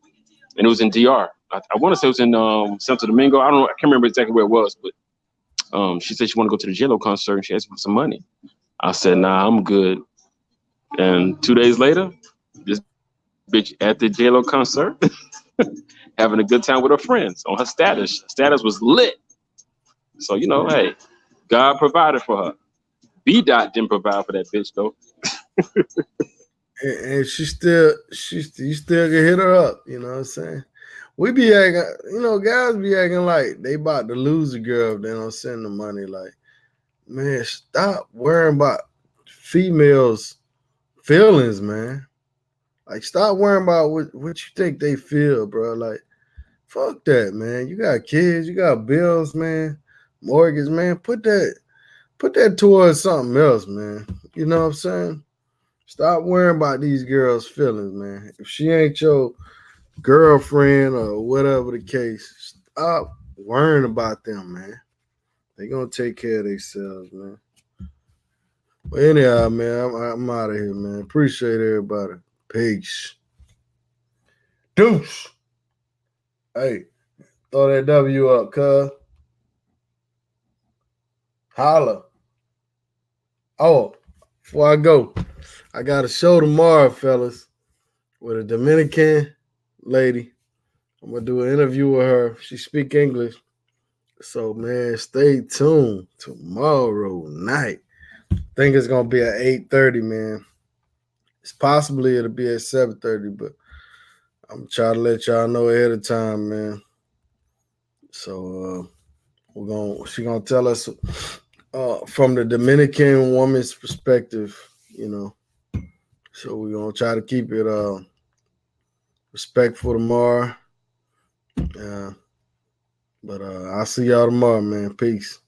and it was in DR. I want to say it was in Santo Domingo. I don't know. I can't remember exactly where it was, but she said she wanted to go to the J-Lo concert, and she asked me for some money. I said, nah, I'm good. And 2 days later, this bitch at the J-Lo concert, having a good time with her friends on her status. Status was lit. So, you know, hey, God provided for her. B Dot didn't provide for that bitch though. And you still can hit her up, you know what I'm saying? We be acting, you know, guys be acting like they about to lose a girl if they don't send the money. Like, man, stop worrying about females' feelings, man. Like, stop worrying about what you think they feel, bro. Like, fuck that, man. You got kids, you got bills, man, mortgage, man. Put that towards something else, man. You know what I'm saying? Stop worrying about these girls' feelings, man. If she ain't your girlfriend or whatever the case, stop worrying about them, man. They gonna take care of themselves, man. But anyhow, man, I'm out of here, man. Appreciate everybody. Peace. Deuce. Hey, throw that W up, cuz. Holla. Oh, before I go, I got a show tomorrow, fellas, with a Dominican lady. I'm gonna do an interview with her. She speak English. So man, stay tuned tomorrow night. I think it's gonna be at 8:30, man. It's possibly it'll be at 7:30, but I'm trying to let y'all know ahead of time, man. So she gonna tell us from the Dominican woman's perspective, you know. So we're gonna try to keep it respectful tomorrow. But I'll see y'all tomorrow, man. Peace.